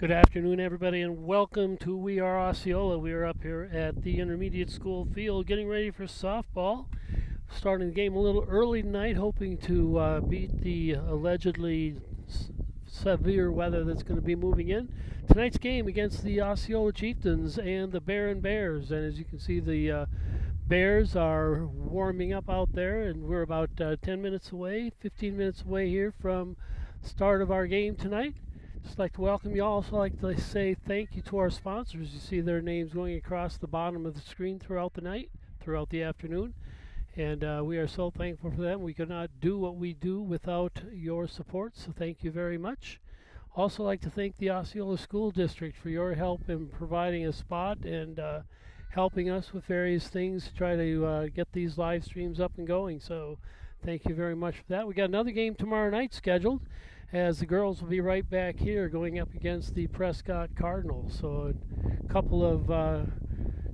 Good afternoon, everybody, and welcome to We Are Osceola. We are up here at the intermediate school field getting ready for softball. Starting the game a little early tonight, hoping to beat the allegedly severe weather that's going to be moving in. Tonight's game against the Osceola Chieftains and the Barron Bears. And as you can see, the Bears are warming up out there, and we're about 10 minutes away, 15 minutes away here from start of our game tonight. Just like to welcome you all. Also like to say thank you to our sponsors. You see their names going across the bottom of the screen throughout the night, throughout the afternoon, and we are so thankful for them. We could not do what we do without your support, so thank you very much. Also like to thank the Osceola School District for your help in providing a spot and helping us with various things to try to get these live streams up and going. So thank you very much for that. We got another game tomorrow night scheduled, as the girls will be right back here going up against the Prescott Cardinals. So a couple of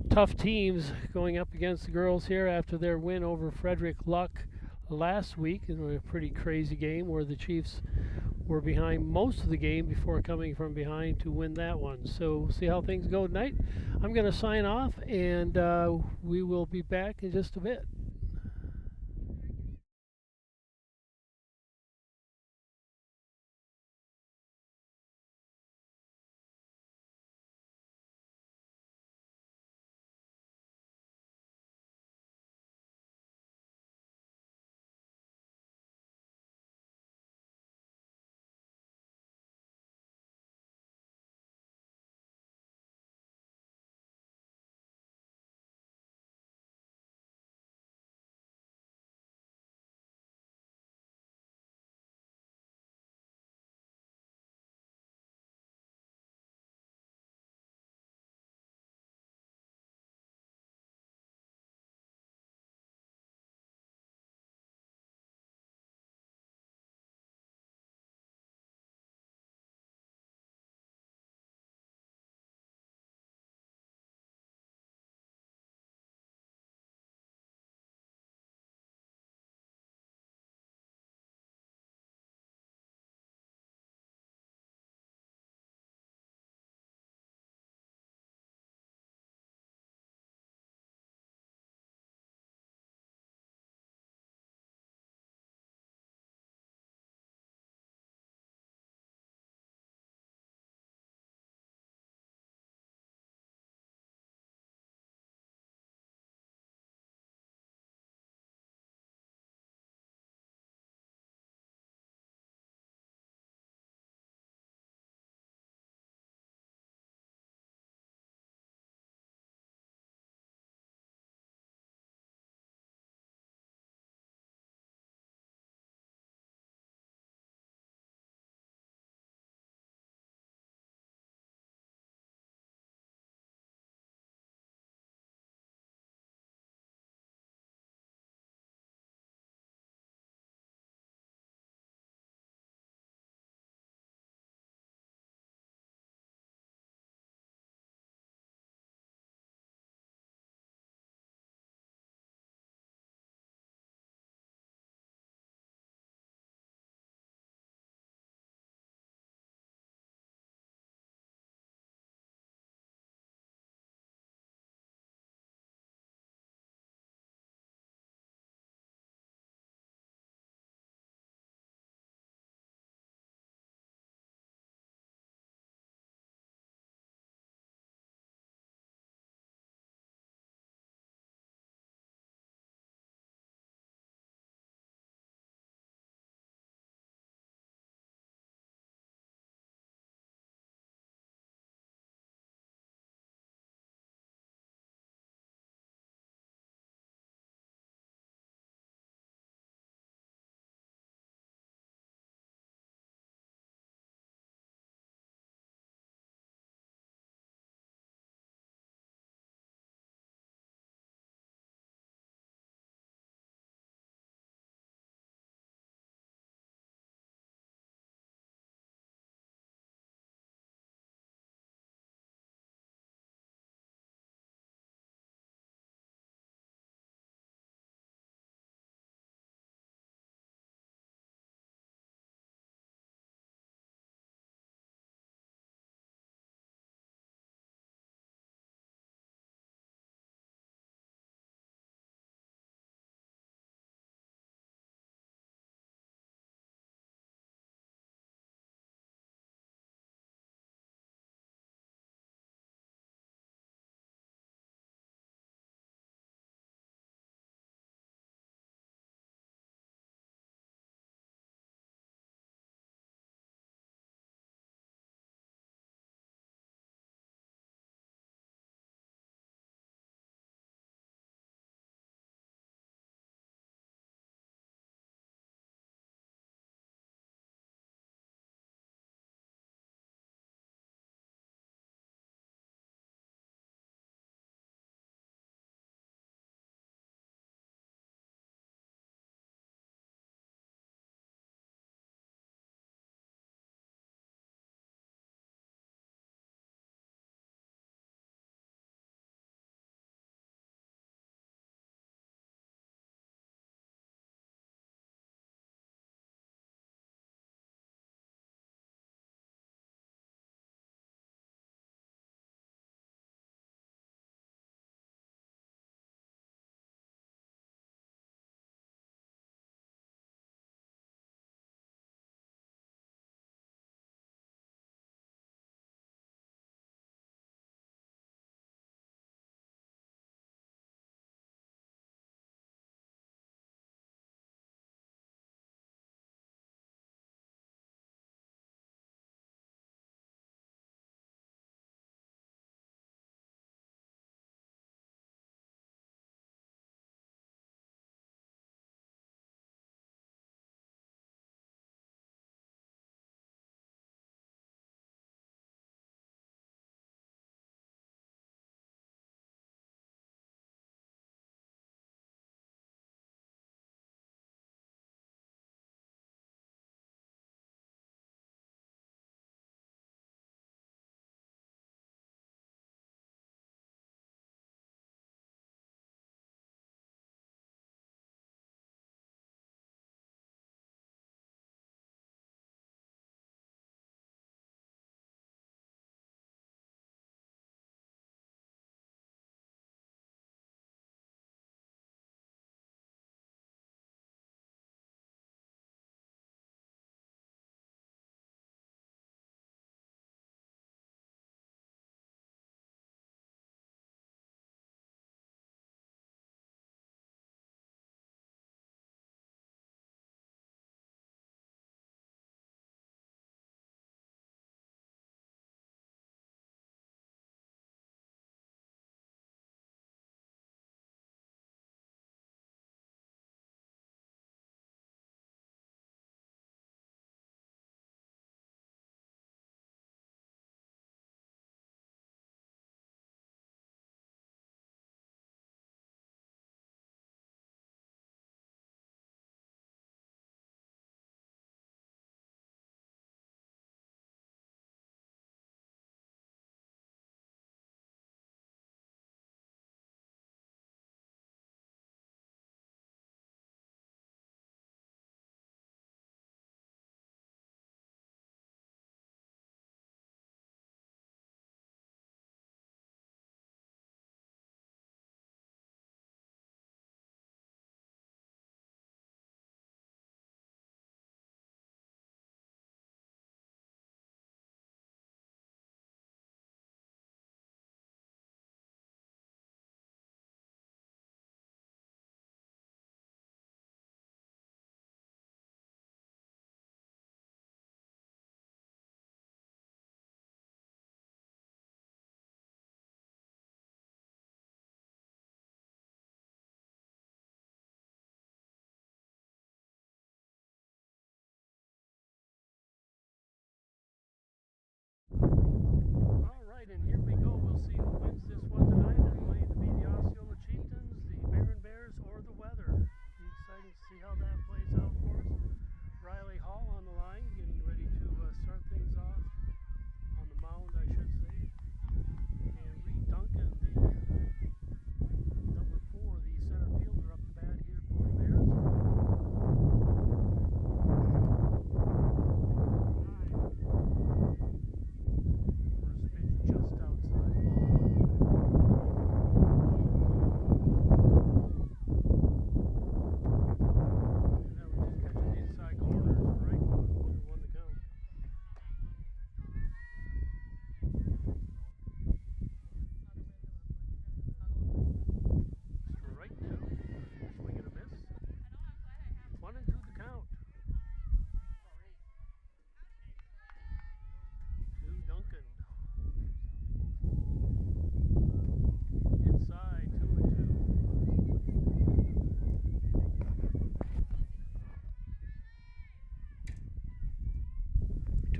tough teams going up against the girls here after their win over Frederick Luck last week in a pretty crazy game where the Chiefs were behind most of the game before coming from behind to win that one. So we'll see how things go tonight. I'm going to sign off, and we will be back in just a bit.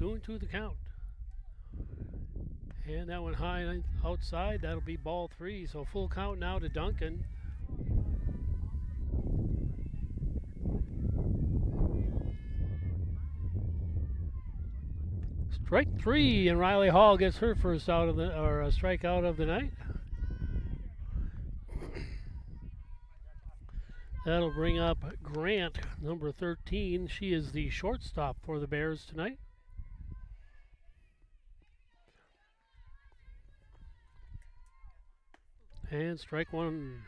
2-2 the count. And that one high outside. That'll be ball 3. So full count now to Duncan. Strike 3, and Riley Hall gets her first out of the strikeout of the night. That'll bring up Grant, number 13. She is the shortstop for the Bears tonight. And strike 1.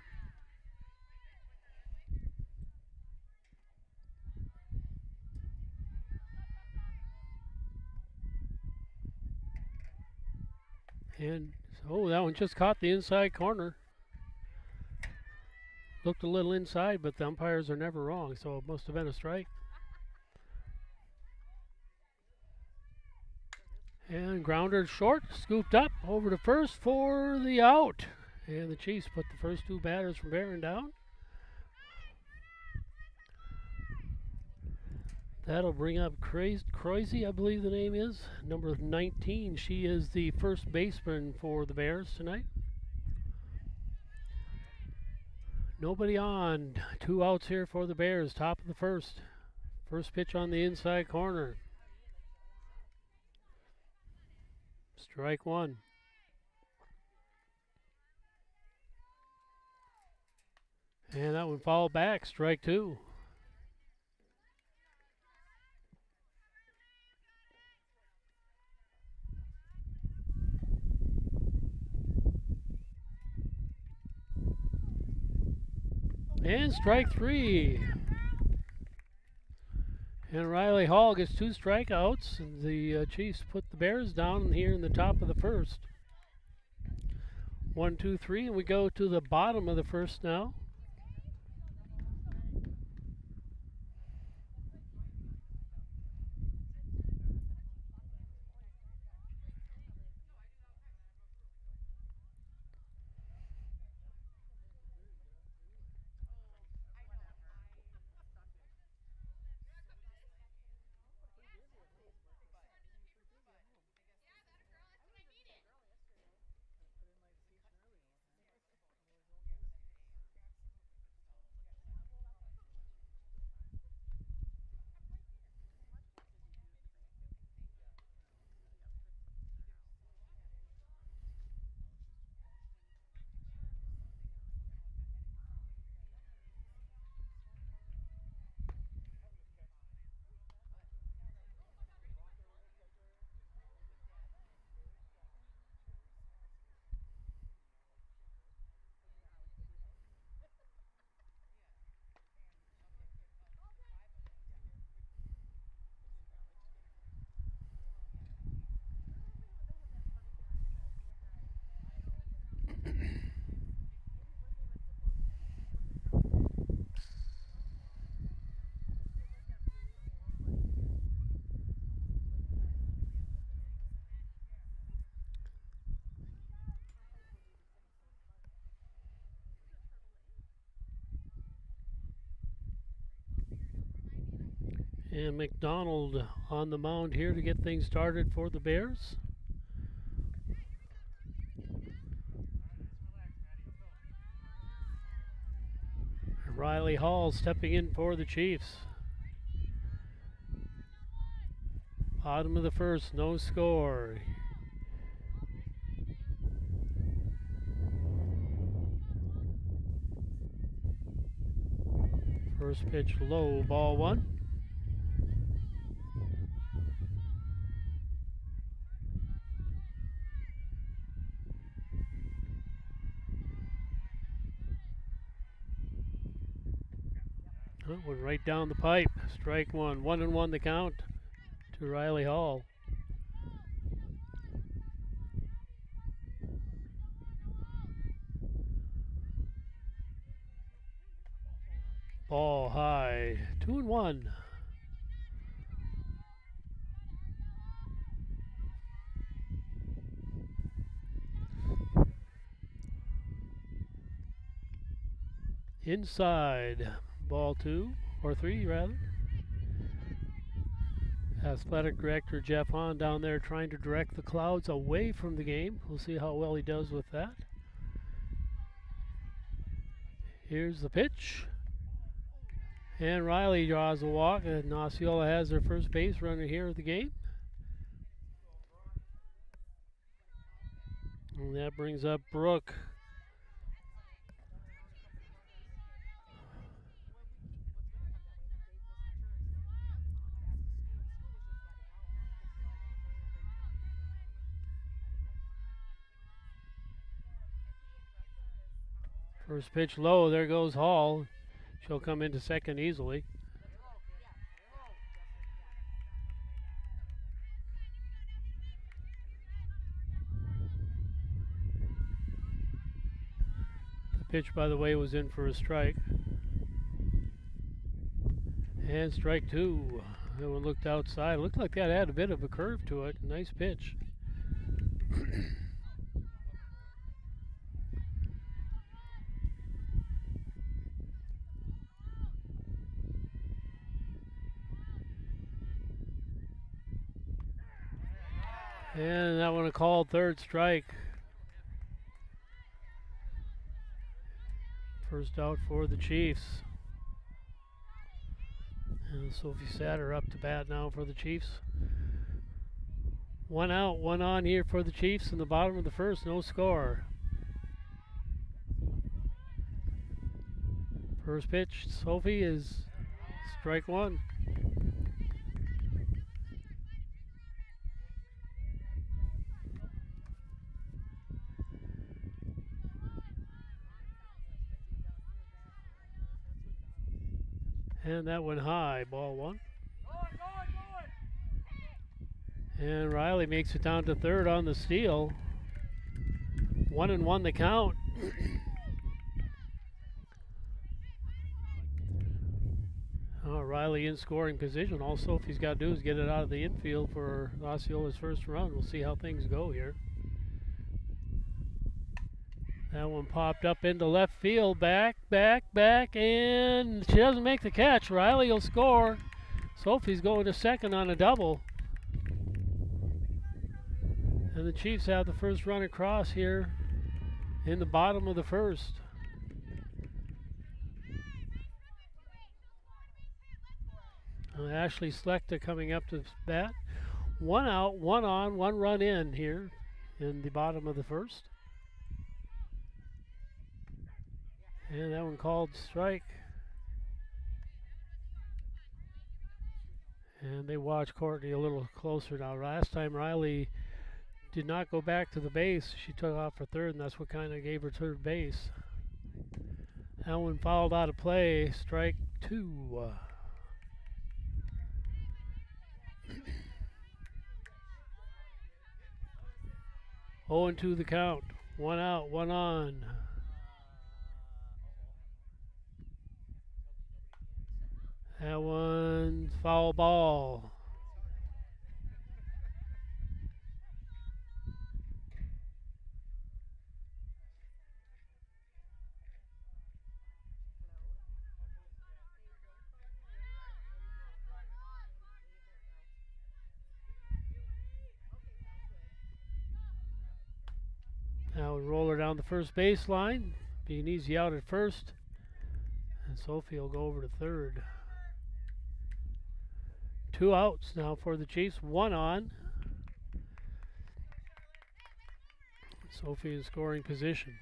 And so that one just caught the inside corner. Looked a little inside, but the umpires are never wrong, so it must have been a strike. And grounder short, scooped up over to first for the out. And the Chiefs put the first 2 batters from Barron down. That'll bring up Croisy, I believe the name is, number 19. She is the first baseman for the Bears tonight. Nobody on. 2 outs here for the Bears, top of the first. First pitch on the inside corner. Strike 1. And that one fouled back, strike 2. And strike 3. And Riley Hall gets 2 strikeouts. And the Chiefs put the Bears down here in the top of the first. 1, 2, 3, and we go to the bottom of the first now. And McDonald on the mound here to get things started for the Bears. Riley Hall stepping in for the Chiefs. Bottom of the first, no score. First pitch low, ball 1. Went right down the pipe. Strike 1. 1-1 the count to Riley Hall. Ball high. 2-1. Inside. Ball 2, or 3 rather. Athletic Director Jeff Hahn down there trying to direct the Clouds away from the game. We'll see how well he does with that. Here's the pitch. And Riley draws a walk, and Osceola has their first base runner here of the game. And that brings up Brooke. First pitch low, there goes Hall. She'll come into second easily. The pitch, by the way, was in for a strike. And strike two. That one looked outside. Looked like that had a bit of a curve to it. Nice pitch. And that one a called third strike. First out for the Chiefs. And Sophie Satter up to bat now for the Chiefs. One out, one on here for the Chiefs in the bottom of the first, no score. First pitch, Sophie, is strike one. And that went high, ball one. And Riley makes it down to third on the steal. 1-1 the count. Riley in scoring position. All Sophie's got to do is get it out of the infield for Osceola's first run. We'll see how things go here. That one popped up into left field. Back, and she doesn't make the catch. Riley will score. Sophie's going to second on a double. And the Chiefs have the first run across here in the bottom of the first. Ashley Slechta coming up to bat. One out, one on, one run in here in the bottom of the first. And that one called strike. And they watch Courtney a little closer now. Last time Riley did not go back to the base. She took off for third, and that's what kind of gave her third base. That one fouled out of play. Strike two. 0-2 the count. One out, one on. That one's foul ball. Now we roll her down the first baseline. Be an easy out at first. And Sophie will go over to third. Two outs now for the Chiefs. One on. Sophie in scoring position.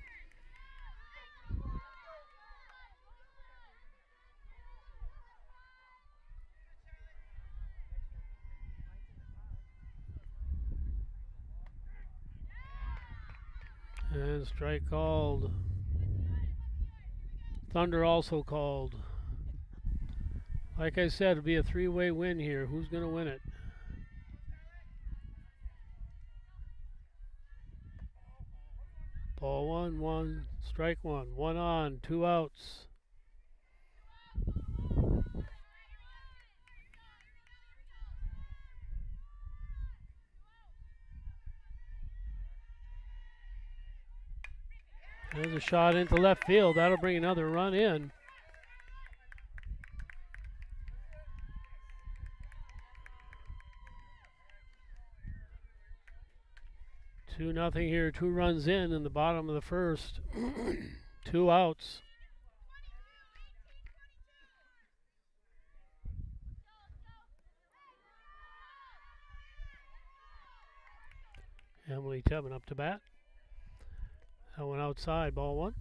And strike called. Thunder also called. Like I said, it'll be a three-way win here. Who's going to win it? Ball one, one, strike one. One on, two outs. There's a shot into left field. That'll bring another run in. 2-0 here. 2 runs in the bottom of the first. 2 outs. Emily Tubman up to bat. That one outside, ball 1.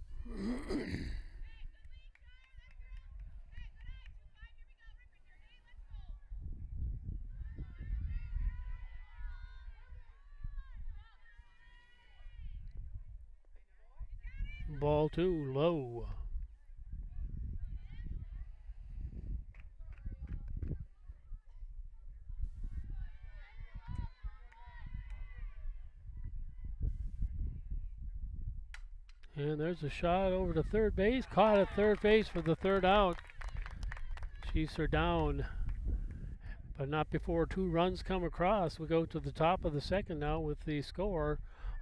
Ball 2, low. And there's a shot over to third base. Caught at third base for the 3rd out. Chiefs are down, but not before 2 runs come across. We go to the top of the 2nd now with the score.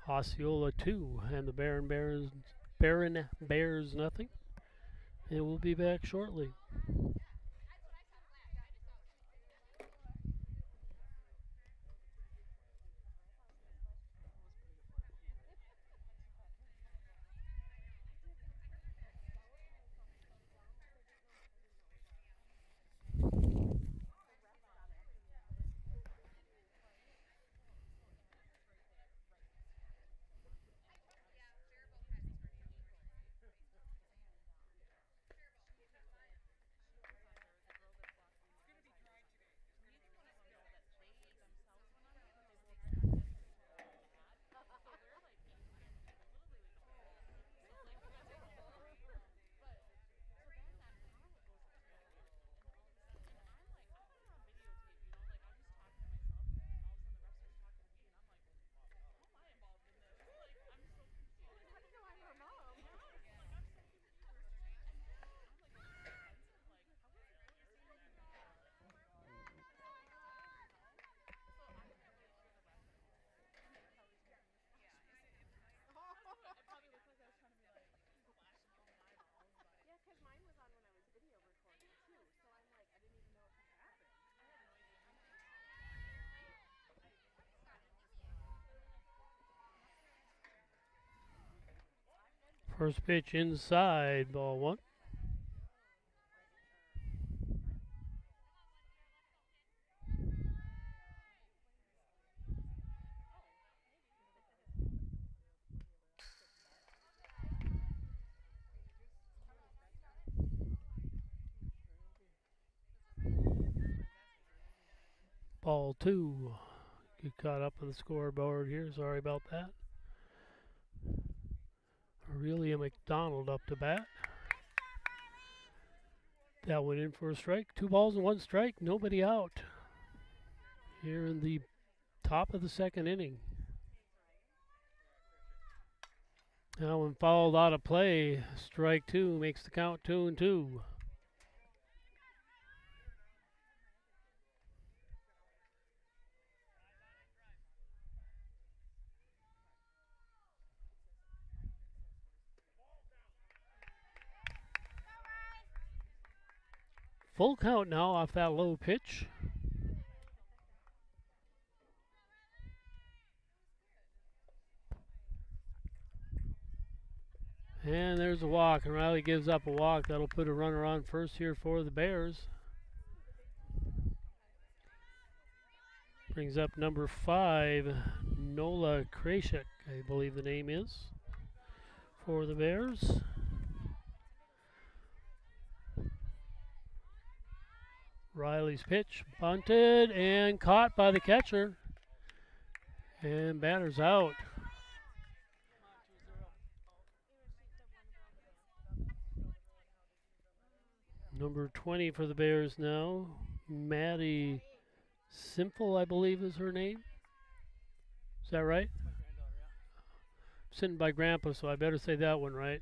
Osceola 2 and the Barron Bears nothing. And we'll be back shortly. First pitch inside, ball 1. Ball 2. Get caught up on the scoreboard here. Sorry about that. Aurelia McDonald up to bat. That went in for a strike. 2 balls and 1 strike. Nobody out. Here in the top of the 2nd inning. Now when fouled out of play, strike 2 makes the count 2-2. Full count now off that low pitch. And there's a walk, and Riley gives up a walk. That'll put a runner on first here for the Bears. Brings up number 5, Nola Krashik, I believe the name is, for the Bears. Riley's pitch, bunted and caught by the catcher. And batter's out. Number 20 for the Bears now, Maddie Simple, I believe is her name. Is that right? I'm sitting by Grandpa, so I better say that one right.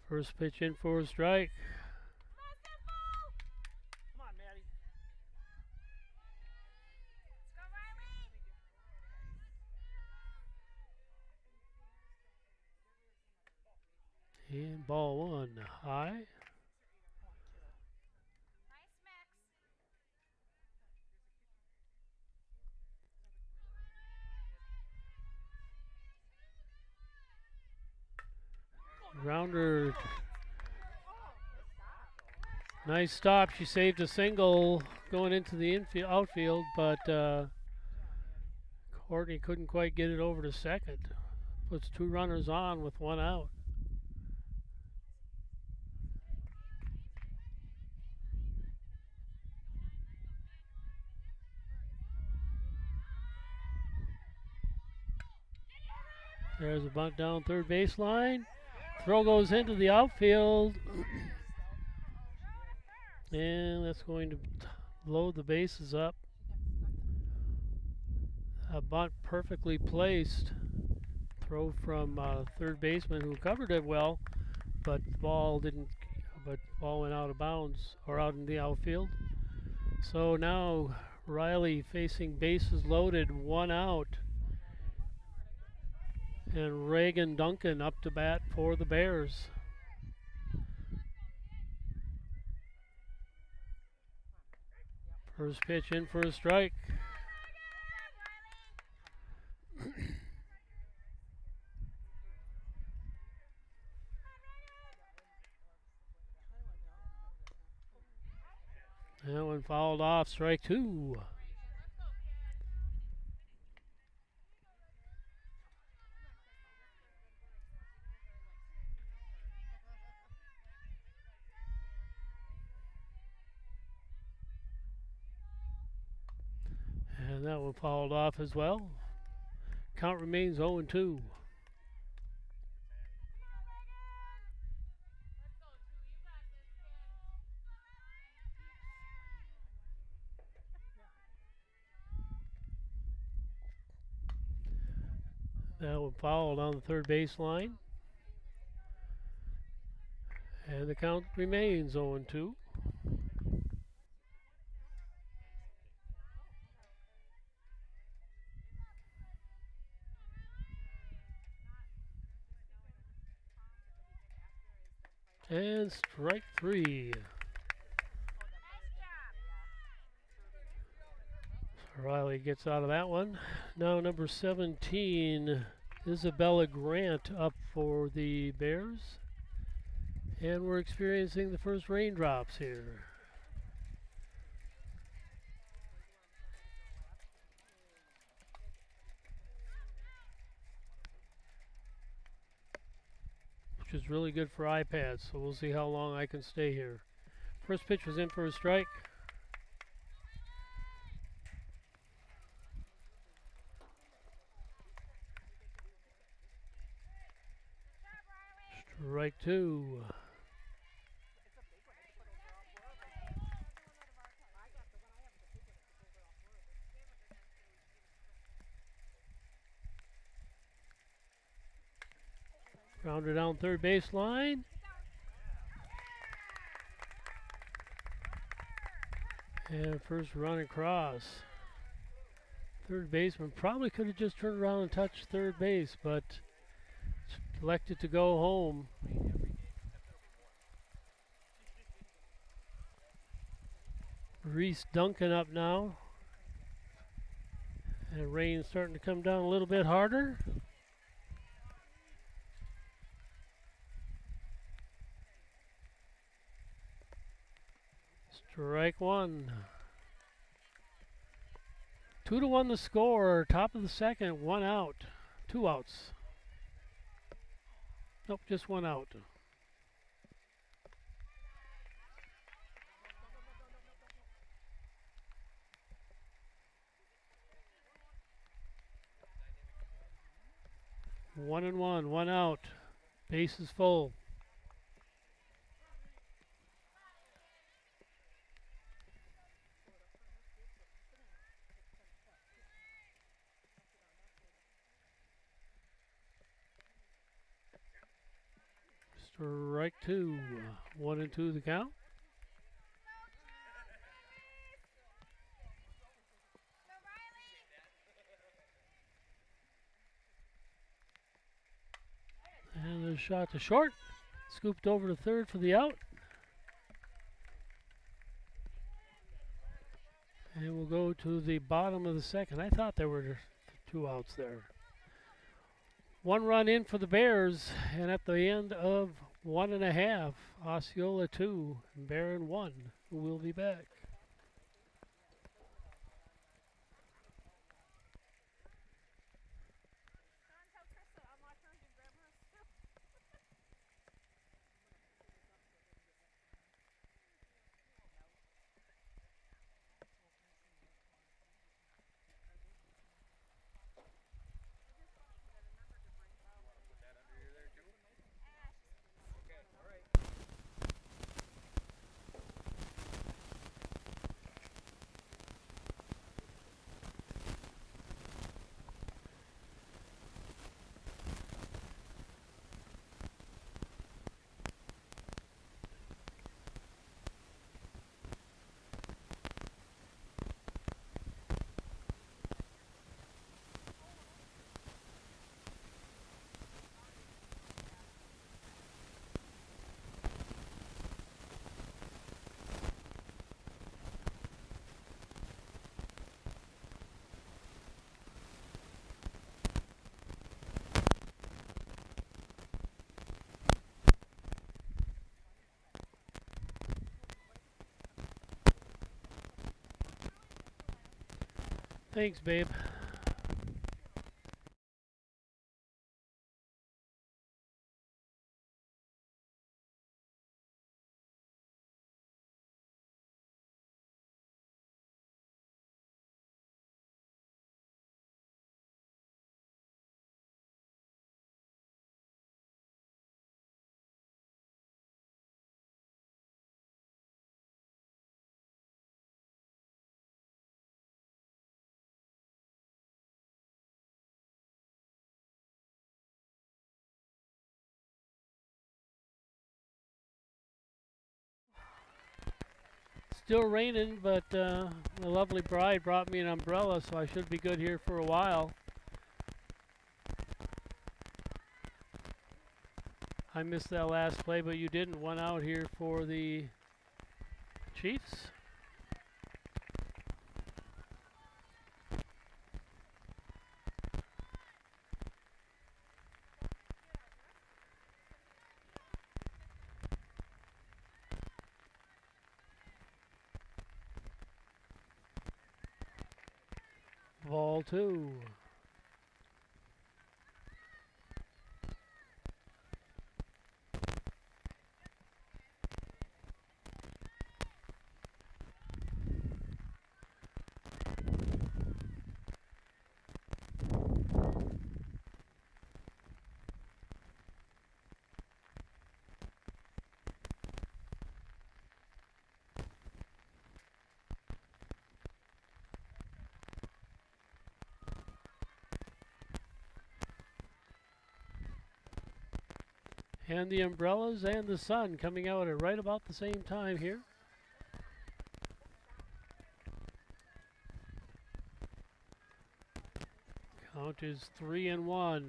First pitch in for a strike. Come on, Maddie. And ball 1 high. Grounder. Nice stop. She saved a single going into the outfield, but Courtney couldn't quite get it over to second. Puts two runners on with one out. There's a bunt down third baseline. Throw goes into the outfield. And that's going to load the bases up. A bunt perfectly placed. Throw from third baseman who covered it well, but the ball didn't. But the ball went out of bounds or out in the outfield. So now Riley facing bases loaded, one out. And Reagan Duncan up to bat for the Bears. First pitch in for a strike. That one fouled off, strike two. And that one fouled off as well. Count remains 0-2. That one fouled on the third baseline. And the count remains 0-2. And strike three. So Riley gets out of that one. Now number 17, Isabella Grant up for the Bears. And we're experiencing the first raindrops here. Which is really good for iPads, so we'll see how long I can stay here. First pitch was in for a strike. Strike two. Grounded down third baseline. And first run across. Third baseman probably could have just turned around and touched third base, but elected to go home. Reese Duncan up now. And rain starting to come down a little bit harder. Strike one. 2-1 the score. Top of the second. One out. Two outs. Nope, just one out. One and one out. Base is full. Strike two. 1-2 the count. And there's a shot to short. Scooped over to third for the out. And we'll go to the bottom of the second. I thought there were two outs there. One run in for the Bears, and at the end of 1.5, Osceola 2, Barron 1. We'll be back. Thanks, babe. Still raining, but the lovely bride brought me an umbrella, so I should be good here for a while. I missed that last play, but you didn't. One out here for the Chiefs. Ball 2. And the umbrellas and the sun coming out at right about the same time here. Count is 3-1.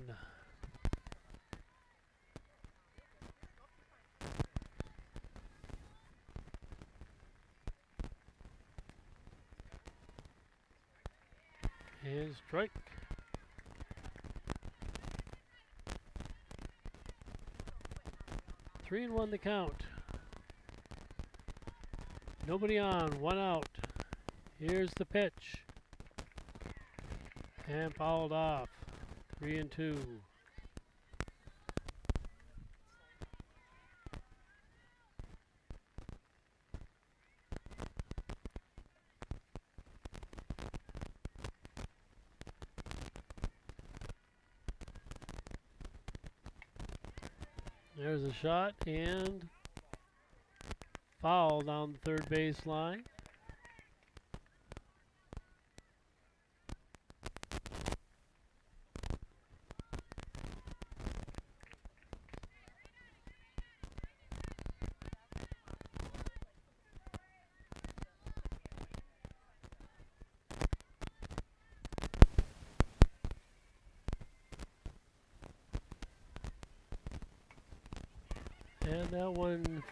And strike. 3-1 the count. Nobody on, one out. Here's the pitch. And fouled off. 3-2. There's a shot and foul down the third base line. And that one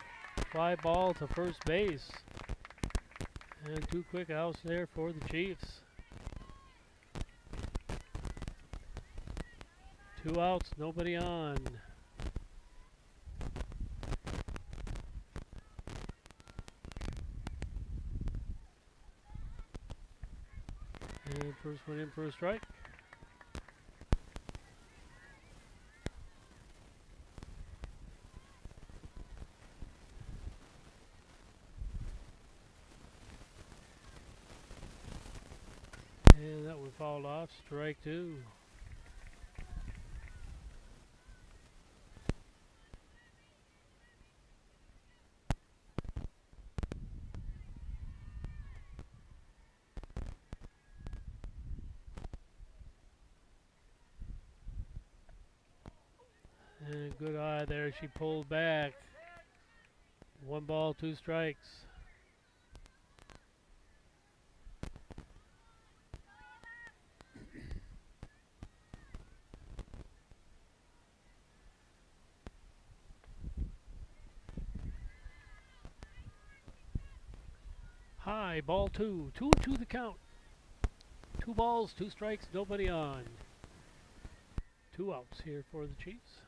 fly ball to first base. And 2 quick outs there for the Chiefs. 2 outs, nobody on. And first one in for a strike. And that one fouled off, strike 2. And good eye there, she pulled back. 1 ball, 2 strikes. High, ball 2. 2-2 the count. 2 balls, 2 strikes, nobody on. 2 outs here for the Chiefs.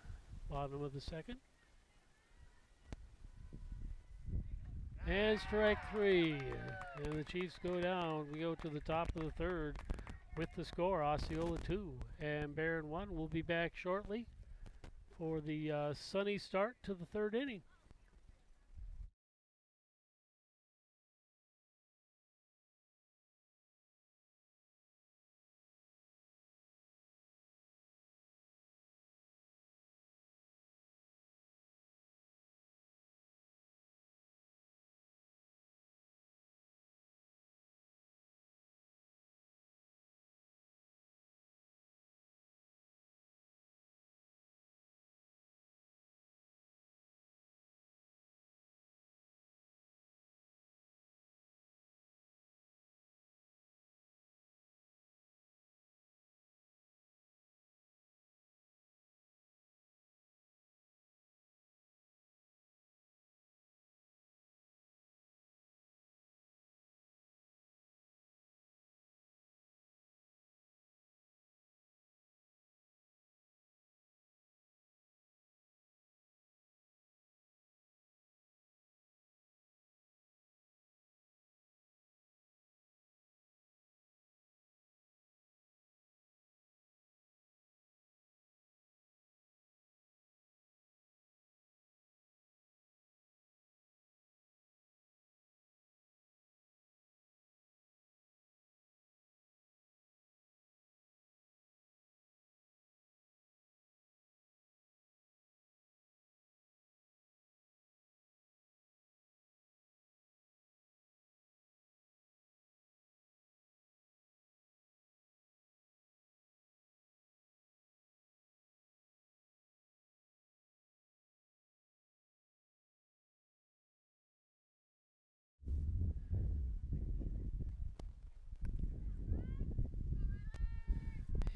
Bottom of the second. And strike 3. And the Chiefs go down. We go to the top of the third with the score, Osceola 2 and Barron 1. We'll be back shortly for the sunny start to the third inning.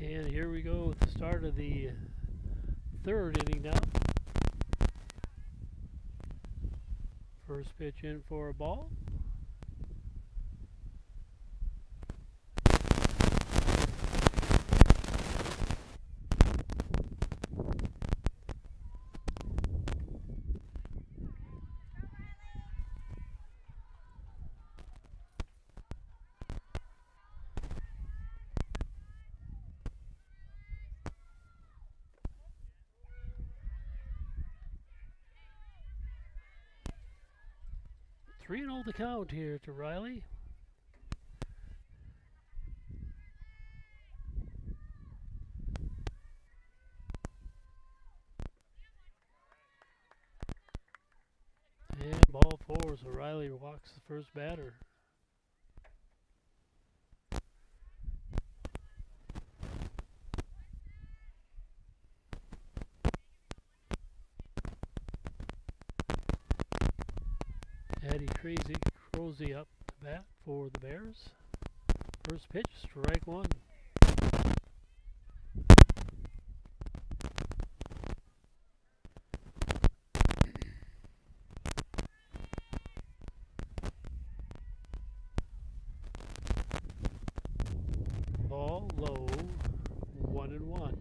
And here we go at the start of the third inning now. First pitch in for a ball. Three and 0 the count here to Riley. And ball 4, so Riley walks the first batter. Eddie Crozy up to bat for the Bears. First pitch, strike 1. Ball low, 1-1.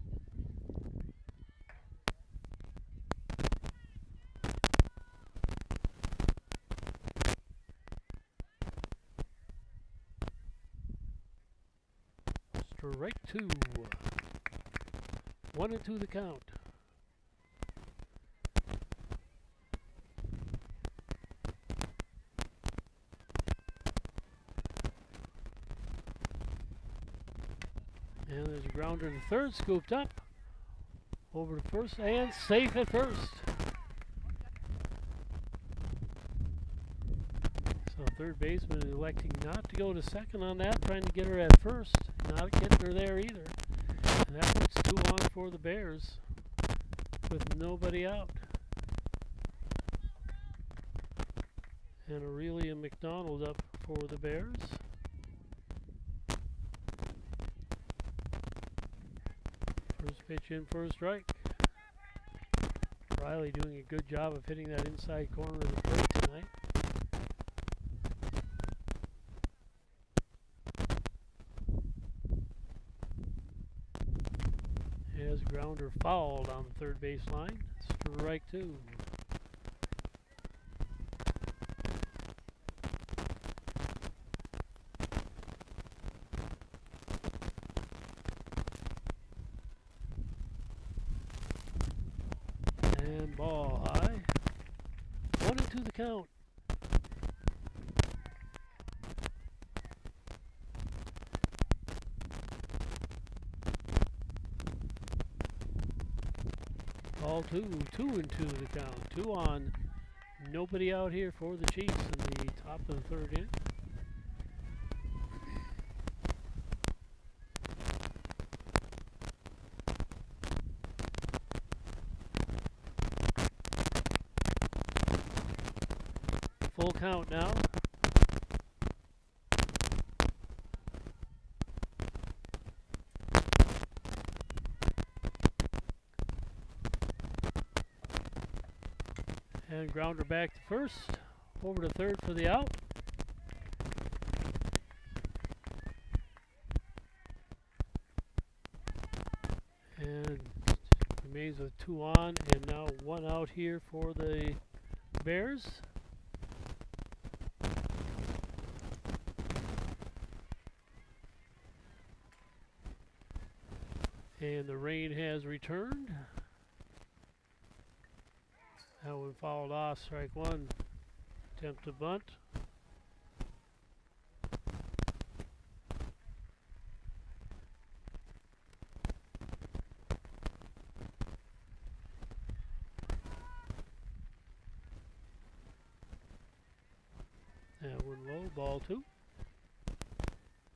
Strike two. 1-2 the count. And there's a grounder to third, scooped up. Over to first, and safe at first. So third baseman electing not to go to second on that, trying to get her at first. Not getting her there either. And that puts 2 on for the Bears with nobody out. And Aurelia McDonald up for the Bears. First pitch in for a strike. Riley doing a good job of hitting that inside corner of the plate tonight. Has grounder fouled on the third base line. Strike two. And ball high. 1-2 the count. Ball 2, 2-2 the count. 2 on. Nobody out here for the Chiefs in the top of the third inning. Full count now. And grounder back to first. Over to third for the out. And remains with 2 on, and now 1 out here for the Bears. And the rain has returned. That one fouled off, strike 1. Attempt to bunt. That one low, ball 2.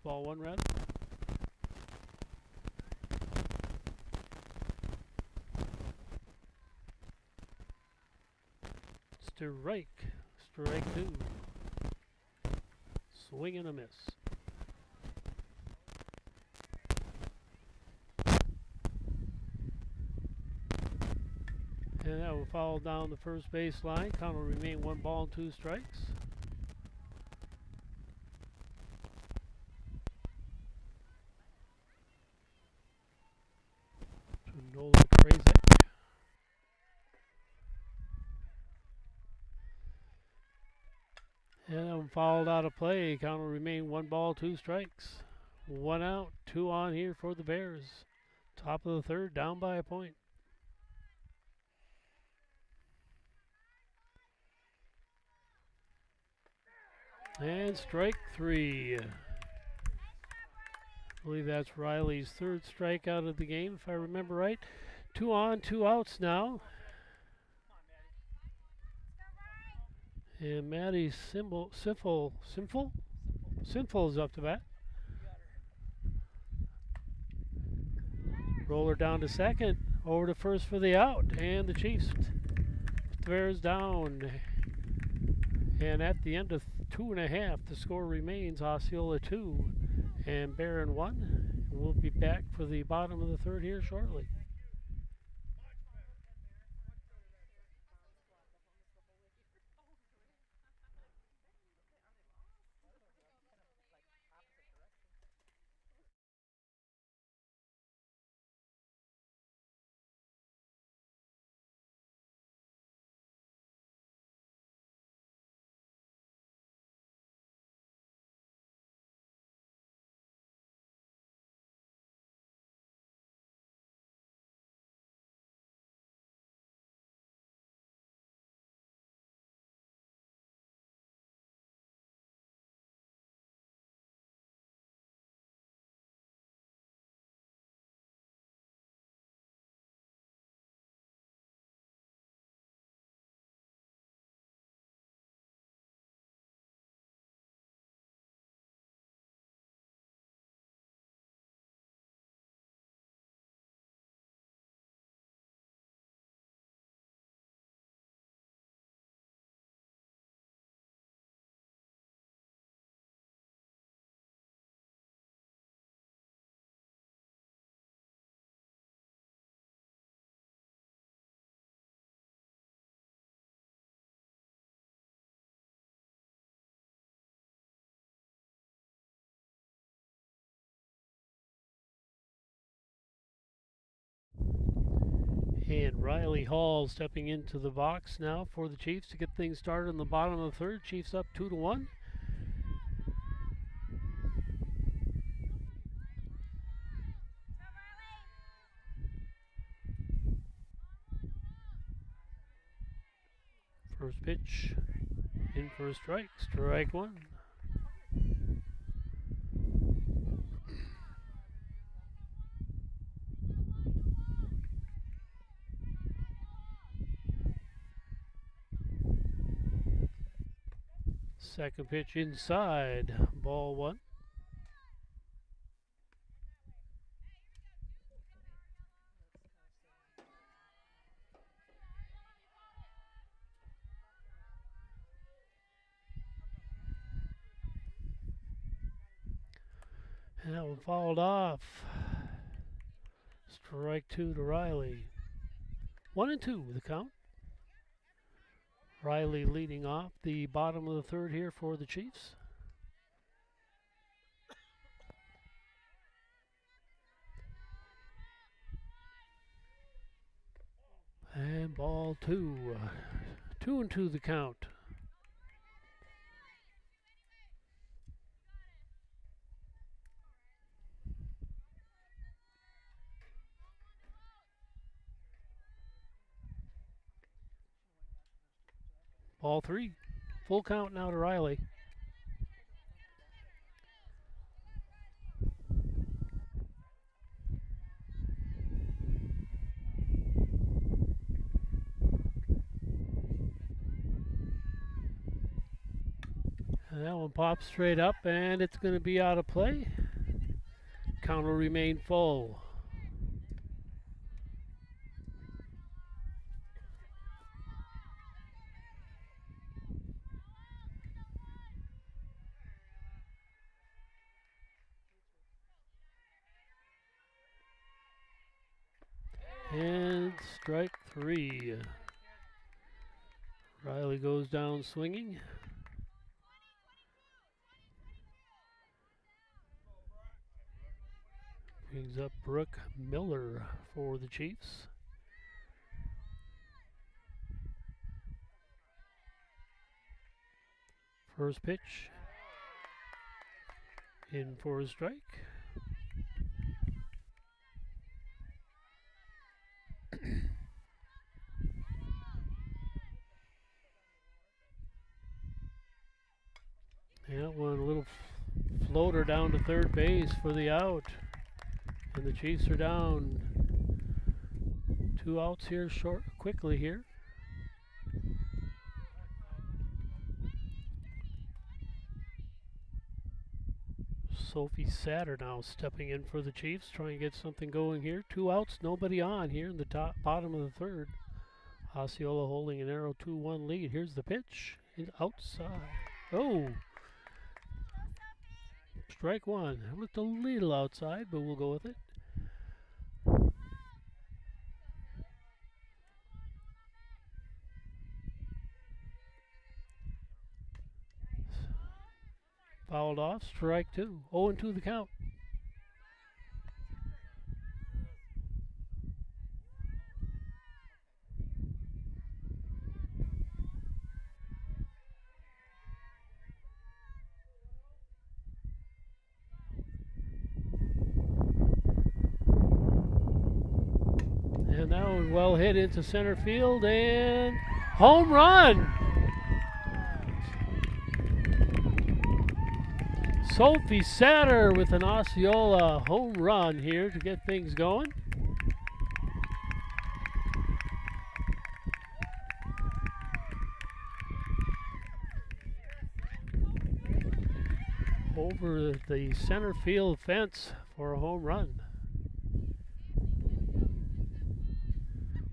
Ball 1 rather. Strike 2. Swing and a miss. And that will foul down the first base line. Count will remain 1 ball and 2 strikes. To Nolan Krazek. And that one fouled out of play. Count will remain 1 ball, 2 strikes. 1 out, 2 on here for the Bears. Top of the third, down by a point. And strike 3. I believe that's Riley's 3rd strikeout of the game, if I remember right. 2 on, 2 outs now. And Maddie Sinful is up to bat. Roller down to second, over to first for the out, and the Chiefs. Bears down. And at the end of 2.5, the score remains Osceola 2 and Barron 1. We'll be back for the bottom of the third here shortly. And Riley Hall stepping into the box now for the Chiefs to get things started in the bottom of the third. Chiefs up 2-1. First pitch in for a strike. Strike one. Second pitch inside. Ball one. And that one fouled off. Strike two to Riley. 1-2 the count. Riley leading off the bottom of the third here for the Chiefs. And ball two. 2-2 the count. Ball three. Full count now to Riley. And that one pops straight up, and it's going to be out of play. Count will remain full. And strike three. Riley goes down swinging. Brings up Brooke Miller for the Chiefs. First pitch in for a strike. Yeah, one little floater down to third base for the out. And the Chiefs are down 2 outs here quickly here. Sophie Satter now stepping in for the Chiefs, trying to get something going here. 2 outs, nobody on here in the bottom of the third. Osceola holding an narrow 2-1 lead. Here's the pitch. Outside. Oh! Strike one. It looked a little outside, but we'll go with it. Fouled off. Strike two. 0-2 the count. And that one well hit into center field and home run. Sophie Satter with an Osceola home run here to get things going. Over the center field fence for a home run,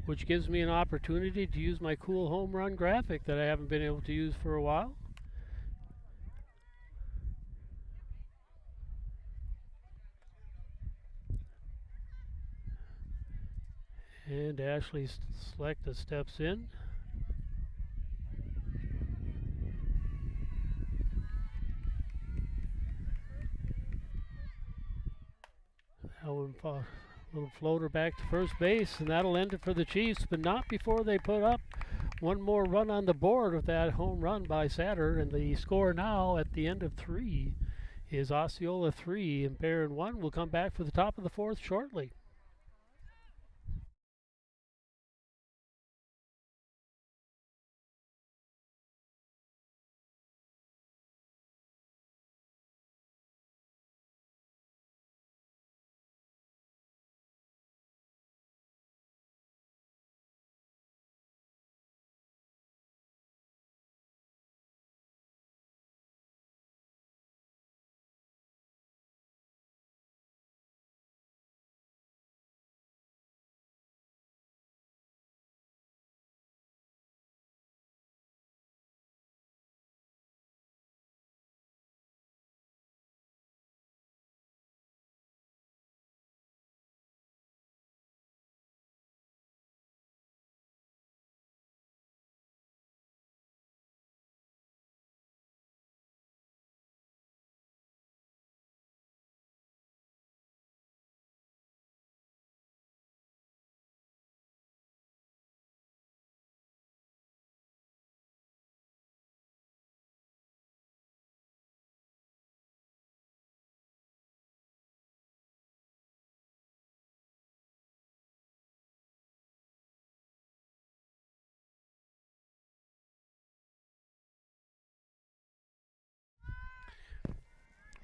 which gives me an opportunity to use my cool home run graphic that I haven't been able to use for a while. And Ashley Selecta steps in. That one Little floater back to first base, and that'll end it for the Chiefs, but not before they put up one more run on the board with that home run by Satter. And the score now at the end of 3 is Osceola 3 and Barron 1. We'll come back for the top of the 4th shortly.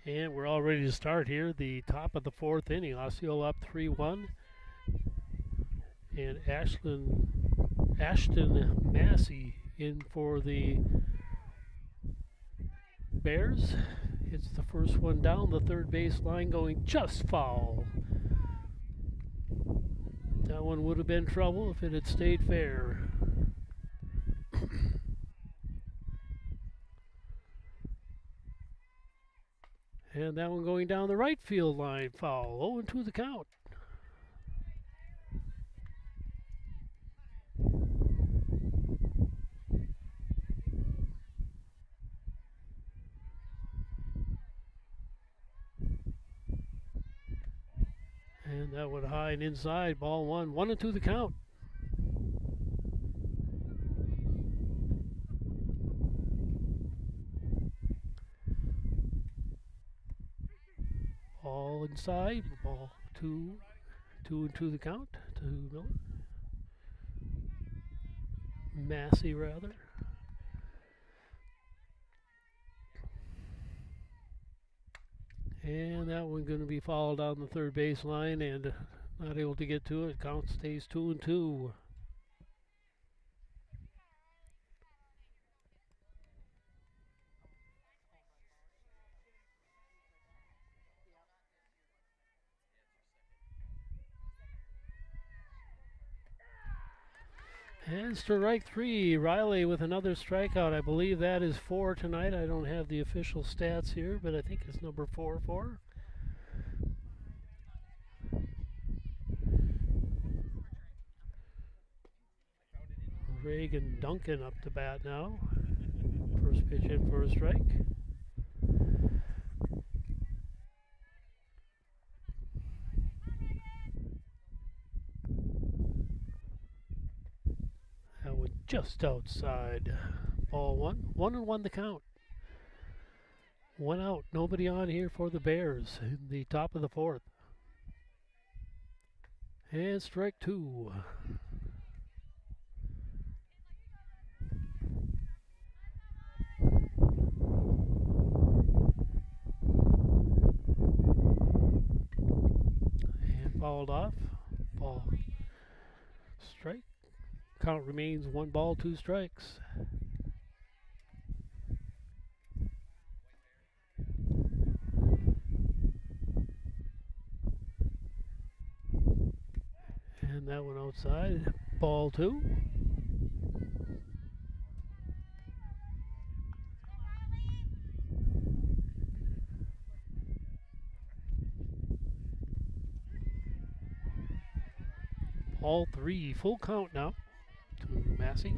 And we're all ready to start here. The top of the 4th inning. Osceola up 3-1. And Ashton Massey in for the Bears. Hits the first one down the third base line, going just foul. That one would have been trouble if it had stayed fair. And that one going down the right field line, foul. 0-2 the count. And that one high and inside, ball 1. 1-2 the count. Ball inside, ball 2. 2-2 the count to Miller. Massey, rather. And that one going to be fouled on the third base line and not able to get to it. Count stays 2-2. And strike 3, Riley with another strikeout. I believe that is 4 tonight. I don't have the official stats here, but I think it's number 4. Reagan Duncan up to bat now. First pitch in for a strike. That one just outside. Ball 1. 1-1 the count. 1 out. Nobody on here for the Bears in the top of the 4th. And strike 2. And fouled off. Ball. Strike. Count remains 1 ball, 2 strikes. And that one outside. Ball 2. Ball 3. Full count now to Massey.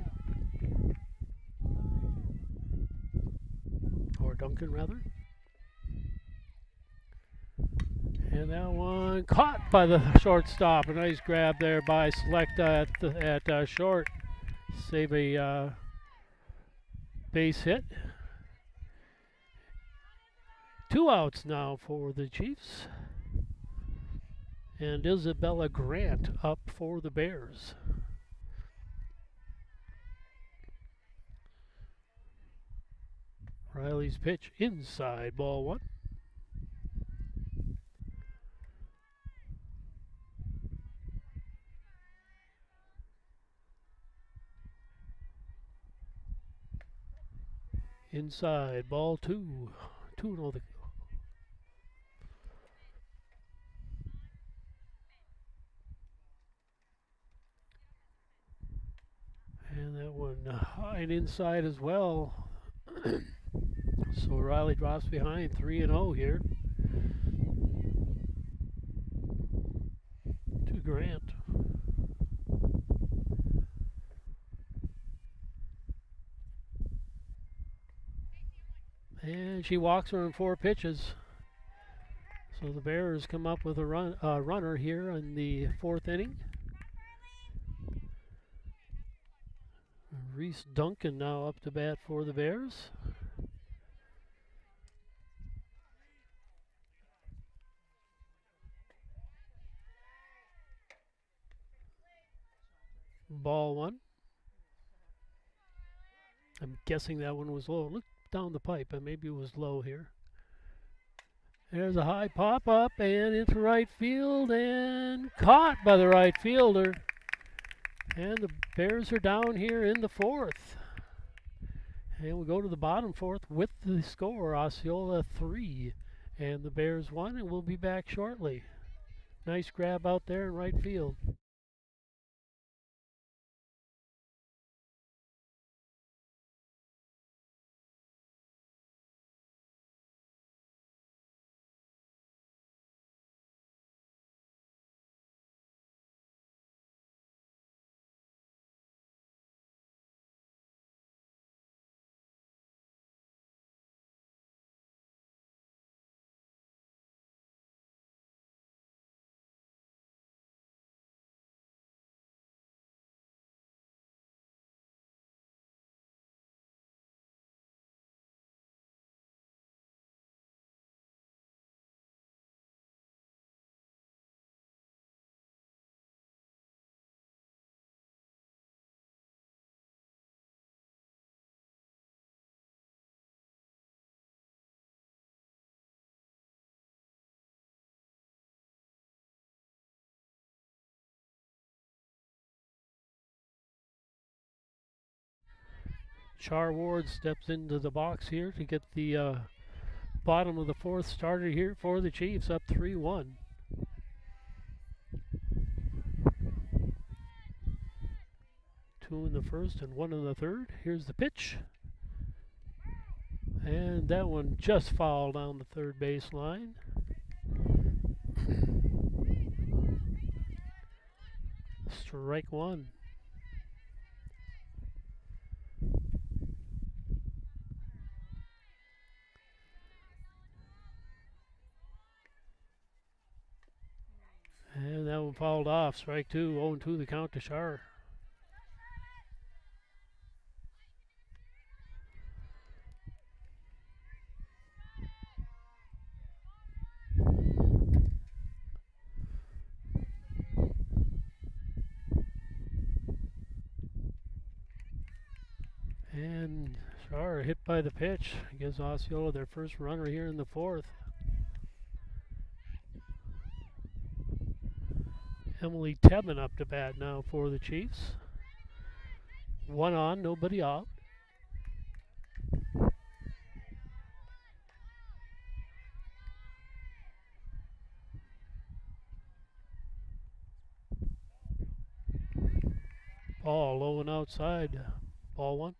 Or Duncan, rather. And that one caught by the shortstop. A nice grab there by Selecta at short. Save a base hit. 2 outs now for the Chiefs. And Isabella Grant up for the Bears. Riley's pitch inside, ball 1. Inside, ball 2. 2-0 the and that one high and inside as well. So Riley drops behind 3-0 here to Grant. And she walks her in 4 pitches. So the Bears come up with a runner here in the 4th inning. Reese Duncan now up to bat for the Bears. Ball 1. I'm guessing that one was low. Look down the pipe, and maybe it was low here. There's a high pop up and into right field and caught by the right fielder. And the Bears are down here in the 4th. And we go to the bottom 4th with the score, Osceola 3 and the Bears 1, and we'll be back shortly. Nice grab out there in right field. Char Ward steps into the box here to get the bottom of the 4th started here for the Chiefs, up 3-1. Two in the 1st and 1 in the 3rd. Here's the pitch. And that one just fouled down the 3rd baseline. Strike 1. And that one fouled off. Strike 2. 0-2 the count to Char. And Char hit by the pitch. Gives Osceola their first runner here in the 4th. Emily Tebman up to bat now for the Chiefs. 1 on, nobody out. Ball low and outside. Ball 1.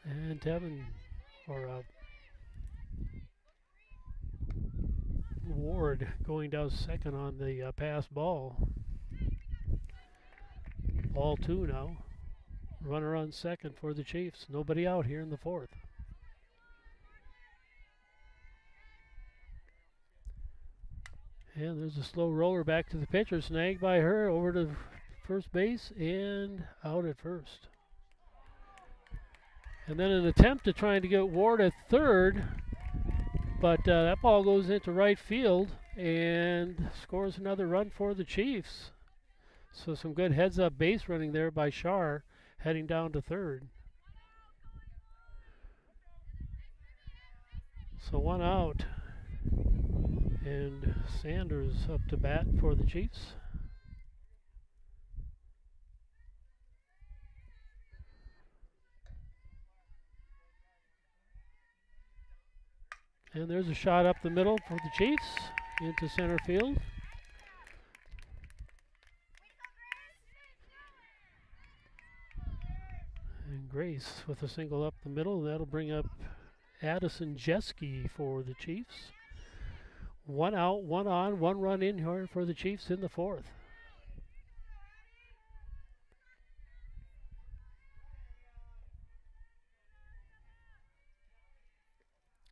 And Tevin, or Ward going down second on the pass ball. Ball 2 now. Runner on second for the Chiefs. Nobody out here in the fourth. And there's a slow roller back to the pitcher. Snagged by her over to first base and out at first. And then an attempt to trying to get Ward at third. But that ball goes into right field and scores another run for the Chiefs. So some good heads-up base running there by Shar, heading down to third. So one out. And Sanders up to bat for the Chiefs. And there's a shot up the middle for the Chiefs into center field. And Grace with a single up the middle. That'll bring up Addison Jeske for the Chiefs. One out, one on, one run in here for the Chiefs in the fourth.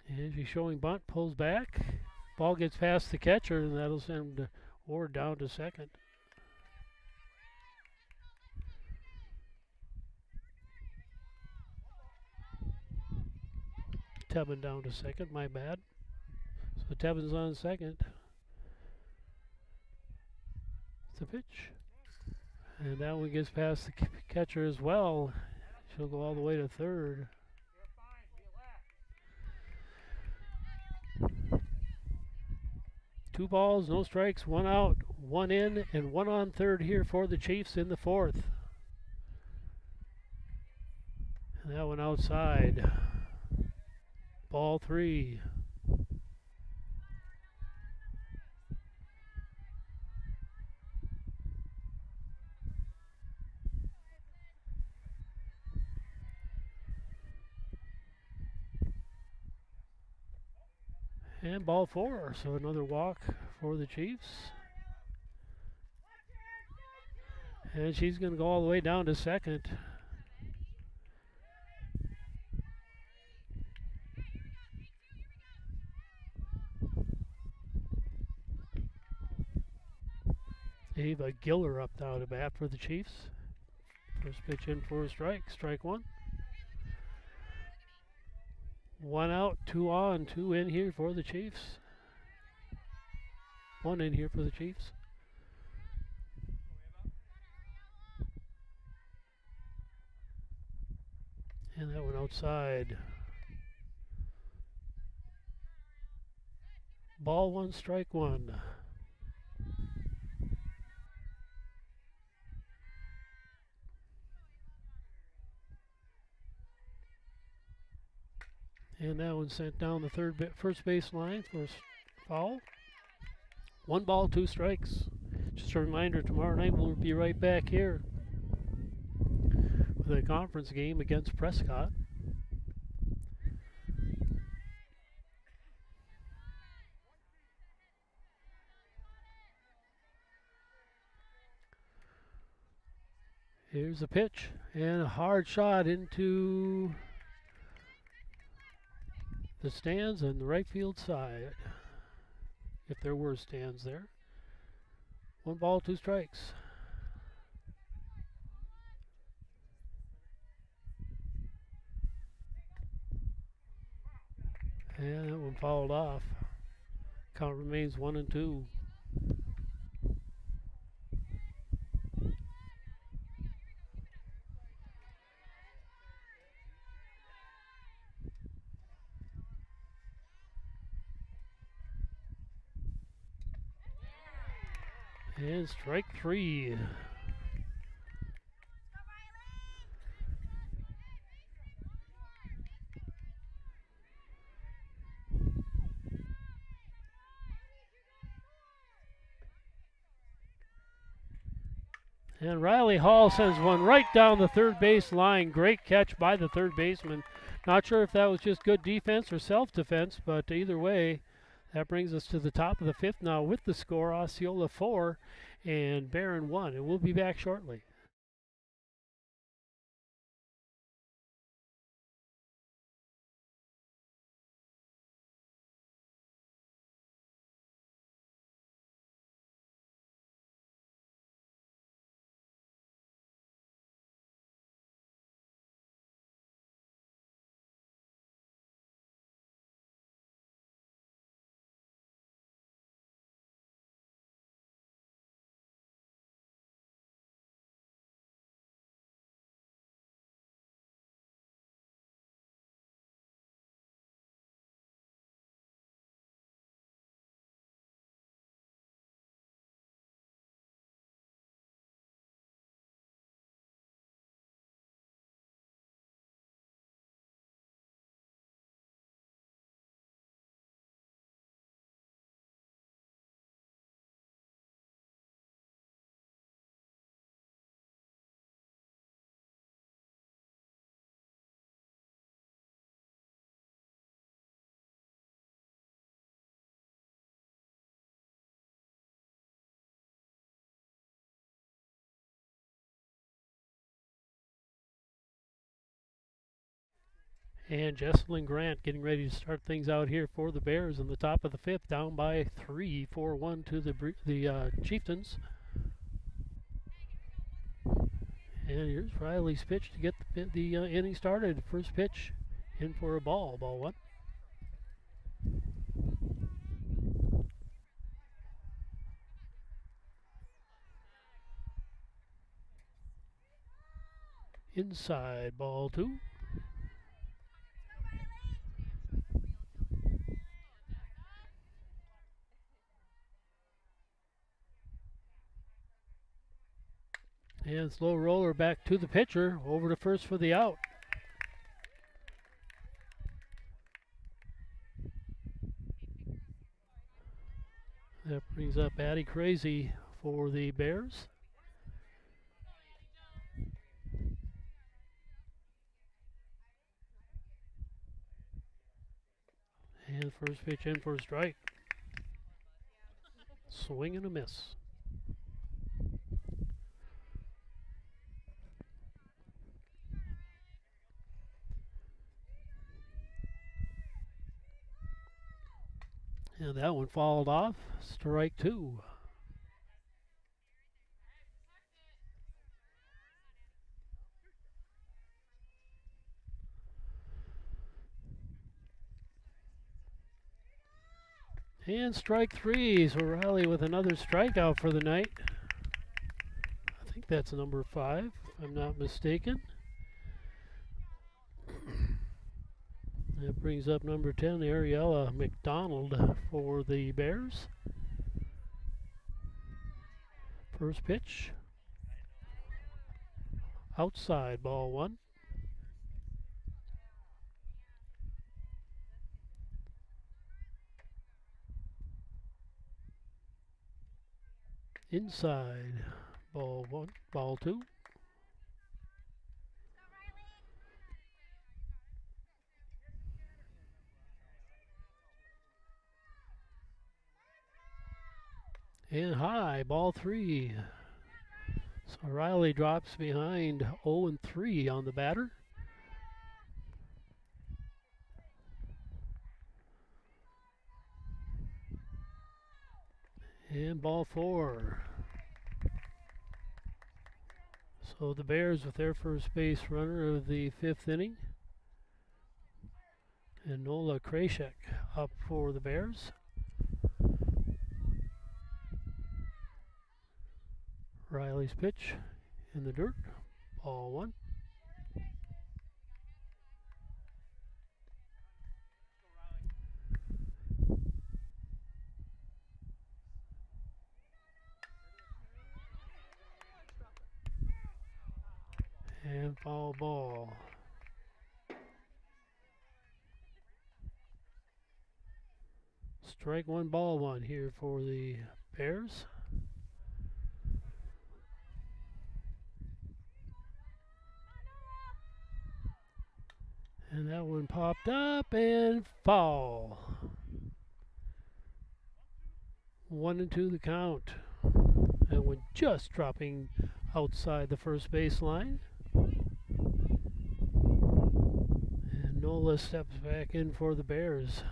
And she's showing bunt, pulls back. Ball gets past the catcher, and that'll send Ward down to second. Tebben down to second, my bad. So Tebben's on second. It's a pitch. And that one gets past the catcher as well. She'll go all the way to third. Two balls, no strikes, one out, one in, and one on third here for the Chiefs in the fourth. And that one outside. Ball 3. And ball 4, so another walk for the Chiefs. And she's going to go all the way down to second. Ava Giller up now to bat for the Chiefs. First pitch in for a strike. Strike one. One out, two on, two in here for the Chiefs. One in here for the Chiefs. And that one outside. Ball 1, strike 1. And that one sent down the first base line for a foul. 1 ball, 2 strikes. Just a reminder, tomorrow night we'll be right back here with a conference game against Prescott. Here's a pitch and a hard shot into the stands on the right field side, if there were stands there. 1 ball, 2 strikes. And that one fouled off. Count remains 1-2. And strike 3. And Riley Hall sends one right down the third base line. Great catch by the third baseman. Not sure if that was just good defense or self-defense, but either way, that brings us to the top of the 5th now with the score, Osceola 4 and Barron 1. And we'll be back shortly. And Jesselyn Grant getting ready to start things out here for the Bears in the top of the fifth, down by 3, 4-1 to the Chieftains. And here's Riley's pitch to get the inning started. First pitch in for a ball 1. Inside, ball 2. And slow roller back to the pitcher, over to first for the out. That brings up Addie Crazy for the Bears. And first pitch in for a strike. Swing and a miss. And that one fouled off. Strike 2. And strike 3. So Riley with another strikeout for the night. I think that's number 5, if I'm not mistaken. That brings up number 10, Ariella McDonald for the Bears. First pitch. Outside, ball 1. Inside, ball 1, ball 2. And high, ball 3. So Riley drops behind 0-3 on the batter. And ball 4. So the Bears with their first base runner of the 5th inning. And Nola Krashek up for the Bears. Riley's pitch in the dirt, ball 1. And foul ball. Strike 1, ball 1 here for the Bears. And that one popped up and foul. 1-2 the count. That one just dropping outside the first baseline. And Nola steps back in for the Bears.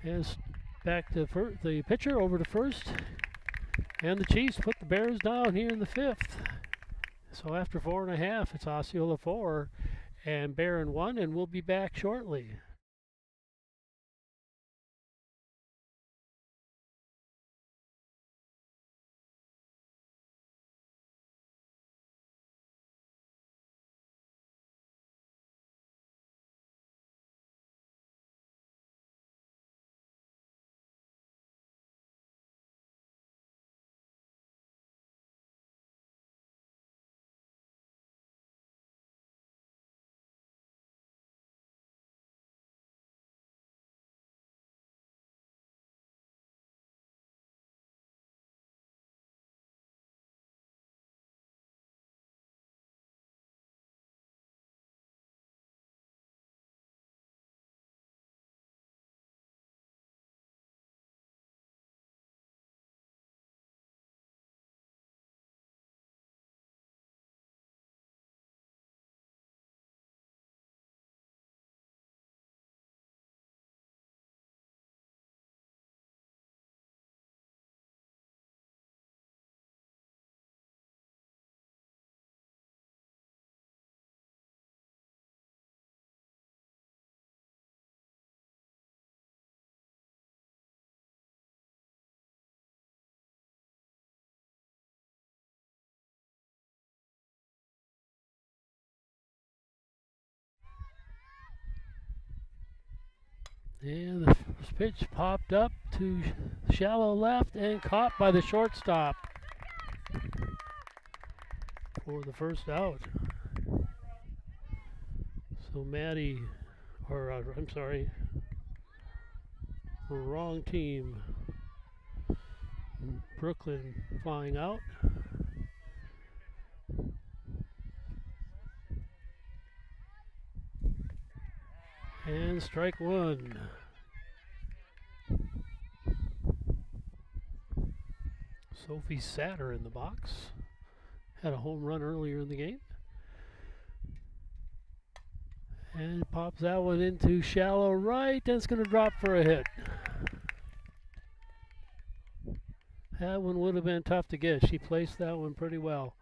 And back to the pitcher over to first. And the Chiefs put the Bears down here in the 5th. So after 4.5, it's Osceola 4 and Barron 1, and we'll be back shortly. And the first pitch popped up to shallow left and caught by the shortstop for the first out. So Maddie, I'm sorry, wrong team. Brooklyn flying out. And strike one. Sophie Satter in the box. Had a home run earlier in the game. And pops that one into shallow right. And it's going to drop for a hit. That one would have been tough to get. She placed that one pretty well.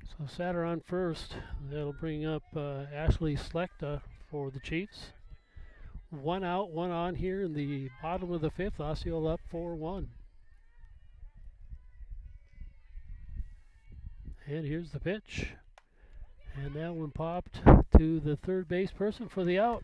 So Satter on first. That'll bring up Ashley Slechta for the Chiefs. One out, one on here in the bottom of the fifth. Osceola up 4-1. And here's the pitch. And that one popped to the third base person for the out.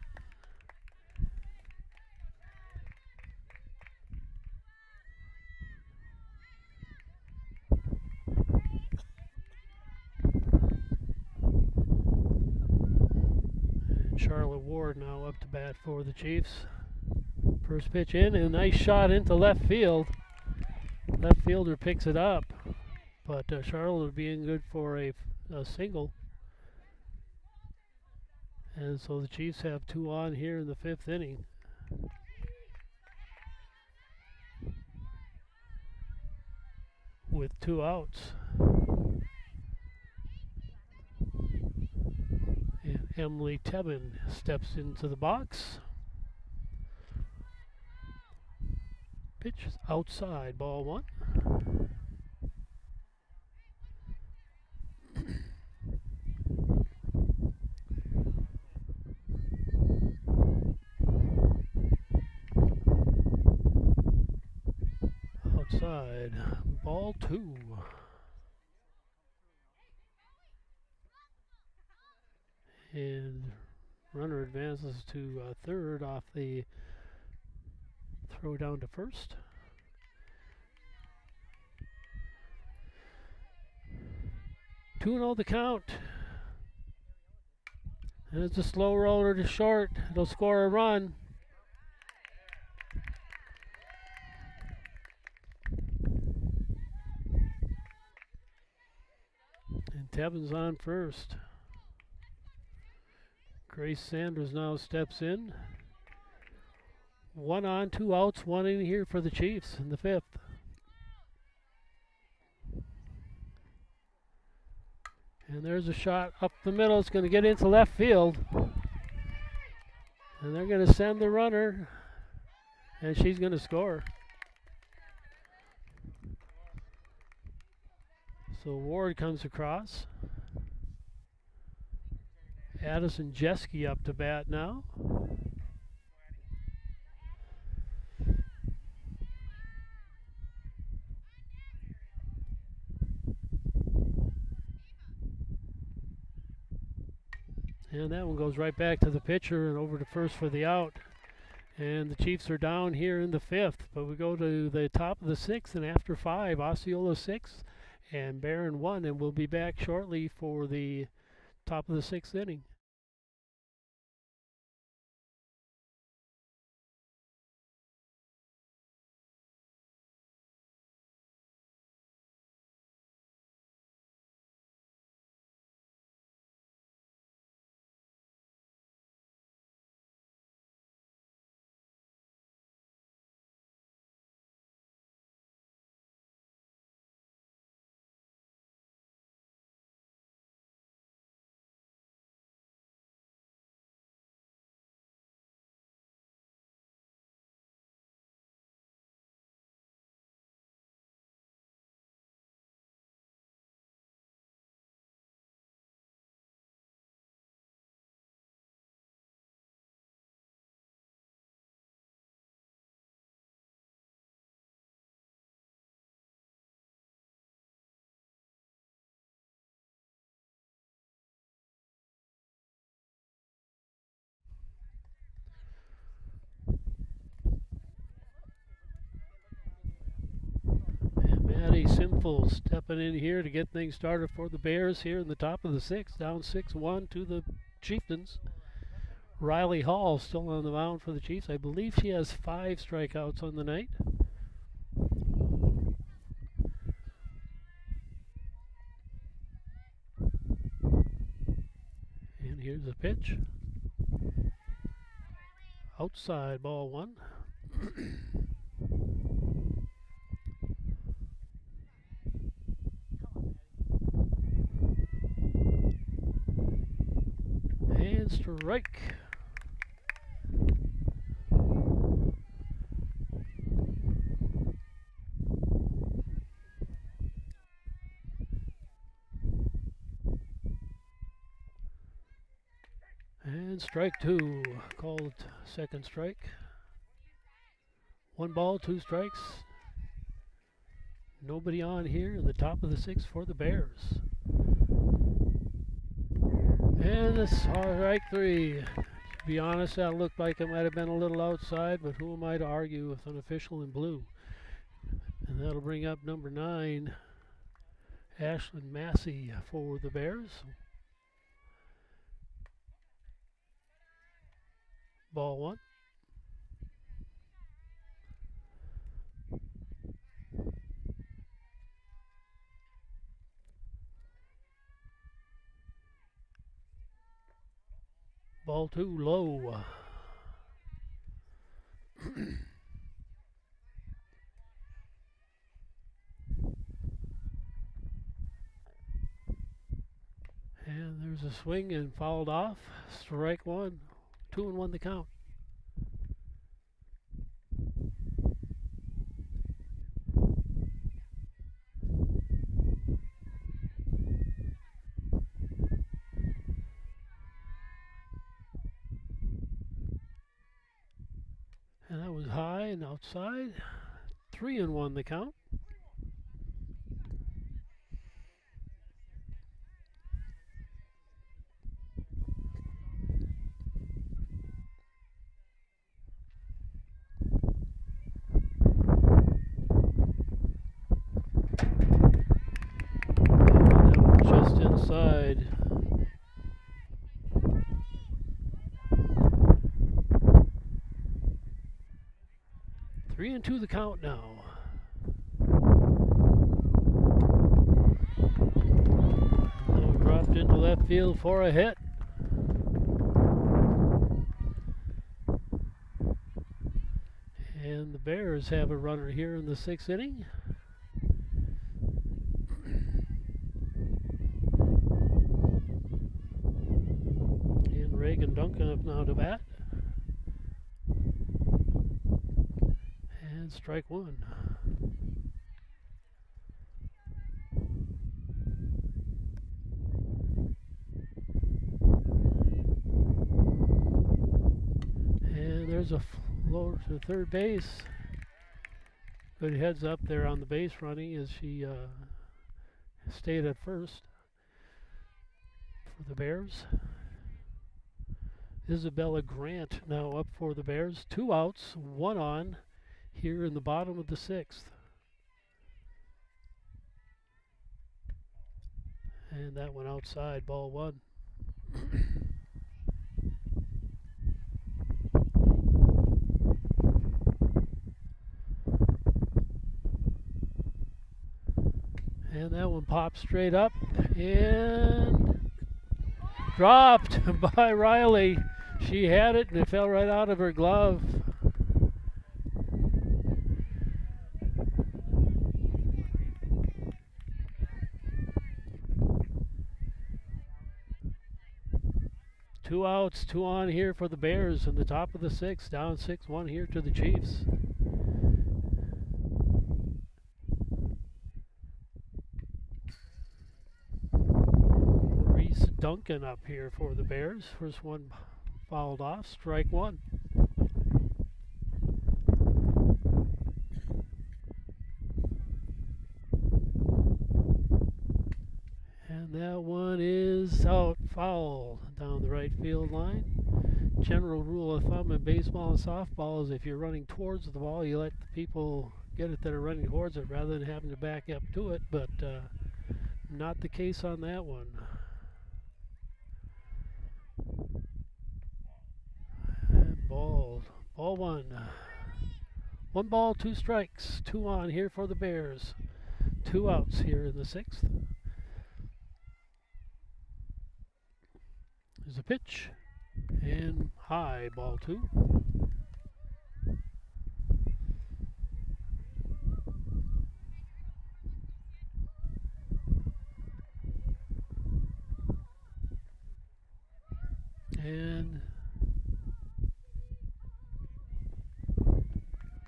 And Charlotte Ward now up to bat for the Chiefs. First pitch in, and a nice shot into left field. Left fielder picks it up, but Charlotte being good for a single. And so the Chiefs have two on here in the fifth inning. With two outs. And Emily Tebben steps into the box. Pitch is outside, ball one. Outside, ball two. And runner advances to third off the throw down to first. Two and 0 the count. And it's a slow roller to short. It'll score a run. And Tebben's on first. Grace Sanders now steps in. One on, two outs, one in here for the Chiefs in the fifth. And there's a shot up the middle. It's going to get into left field. And they're going to send the runner. And she's going to score. So Ward comes across. Addison Jeske up to bat now. And that one goes right back to the pitcher and over to first for the out. And the Chiefs are down here in the fifth. But we go to the top of the sixth, and after five, Osceola 6 and Barron 1. And we'll be back shortly for the top of the sixth inning. Shuffle stepping in here to get things started for the Bears here in the top of the sixth, down 6-1 to the Chieftains. Riley Hall still on the mound for the Chiefs. I believe she has 5 strikeouts on the night. And here's the pitch. Outside, ball 1. And strike. And strike 2, called second strike. 1 ball, 2 strikes. Nobody on here in the top of the 6th for the Bears. And the strike 3. To be honest, that looked like it might have been a little outside, but who am I to argue with an official in blue? And that'll bring up number 9, Ashlyn Massey for the Bears. Ball 1. Ball 2 low. And there's a swing and fouled off. Strike 1. 2-1 the count. And that was high and outside. 3-1 the count. Just inside. 3-2 the count now. Dropped into left field for a hit. And the Bears have a runner here in the 6th inning. And Reagan Duncan up now to bat. And strike 1. And there's a float to third base. Good heads up there on the base running as she stayed at first for the Bears. Isabella Grant now up for the Bears. 2 outs, 1 on here in the bottom of the 6th. And that went outside, ball 1. And that one popped straight up and dropped by Riley. She had it and it fell right out of her glove. Two outs, 2 on here for the Bears in the top of the 6th, down 6-1 here to the Chiefs. Reese Duncan up here for the Bears. First one fouled off, strike 1. And that one is out, foul down the right field line. General rule of thumb in baseball and softball is if you're running towards the ball, you let the people get it that are running towards it rather than having to back up to it, but not the case on that one. And ball one. 1 ball, 2 strikes, 2 on here for the Bears. 2 outs here in the 6th. There's a pitch. And high, ball 2. And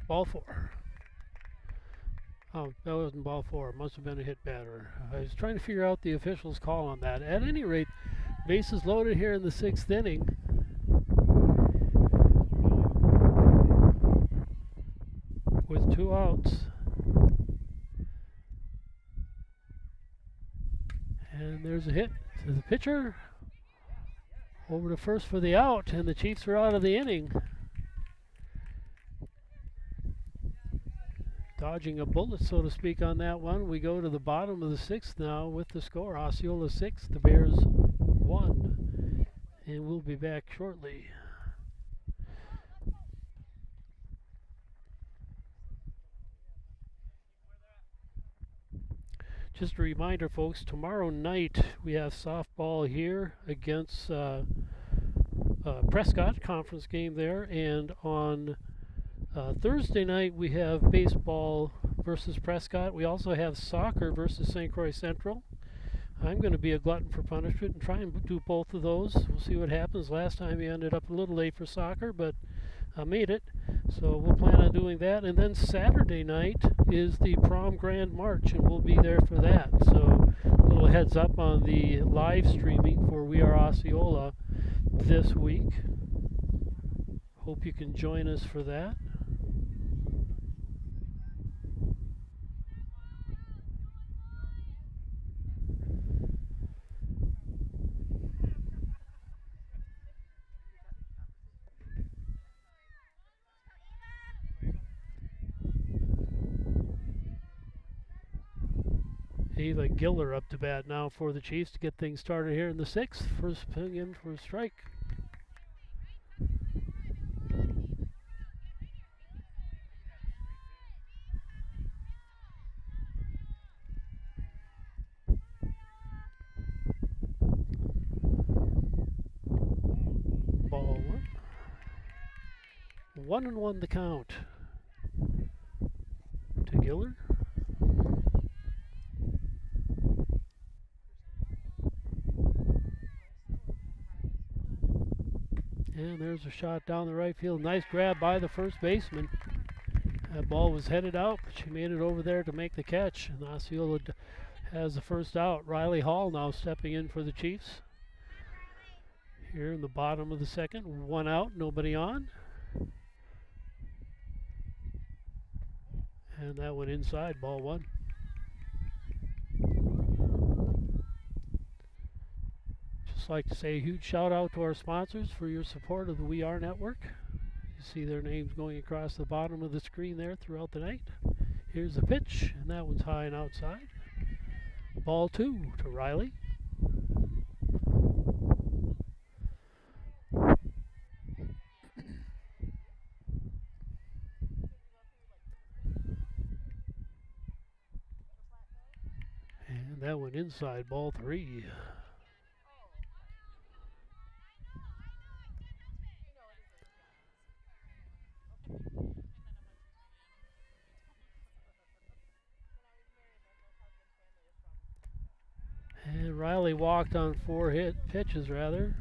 ball 4. Oh, that wasn't ball 4. It must have been a hit batter. I was trying to figure out the official's call on that. At any rate, bases loaded here in the 6th inning. With 2 outs. And there's a hit to the pitcher. Over to first for the out, and the Chiefs are out of the inning. Dodging a bullet, so to speak, on that one. We go to the bottom of the 6th now with the score. Osceola 6, the Bears 1. And we'll be back shortly. Just a reminder, folks, tomorrow night we have softball here against Prescott, conference game there, and on Thursday night we have baseball versus Prescott. We also have soccer versus St. Croix Central. I'm going to be a glutton for punishment and try and do both of those. We'll see what happens. Last time we ended up a little late for soccer, but I made it. So we'll plan on doing that. And then Saturday night is the Prom Grand March, and we'll be there for that. So a little heads up on the live streaming for We Are Osceola this week. Hope you can join us for that. Ava Giller up to bat now for the Chiefs to get things started here in the 6th. First ping in for a strike. Ball 1. 1-1 the count to Giller. And there's a shot down the right field. Nice grab by the first baseman. That ball was headed out, but she made it over there to make the catch. And Osceola has the first out. Riley Hall now stepping in for the Chiefs. Here in the bottom of the 2nd. 1 out, nobody on. And that went inside, ball 1. Just like to say a huge shout out to our sponsors for your support of the We Are Network. You see their names going across the bottom of the screen there throughout the night. Here's the pitch, and that one's high and outside. Ball 2 to Riley. And that went inside, ball 3. And Riley walked on 4 pitches rather.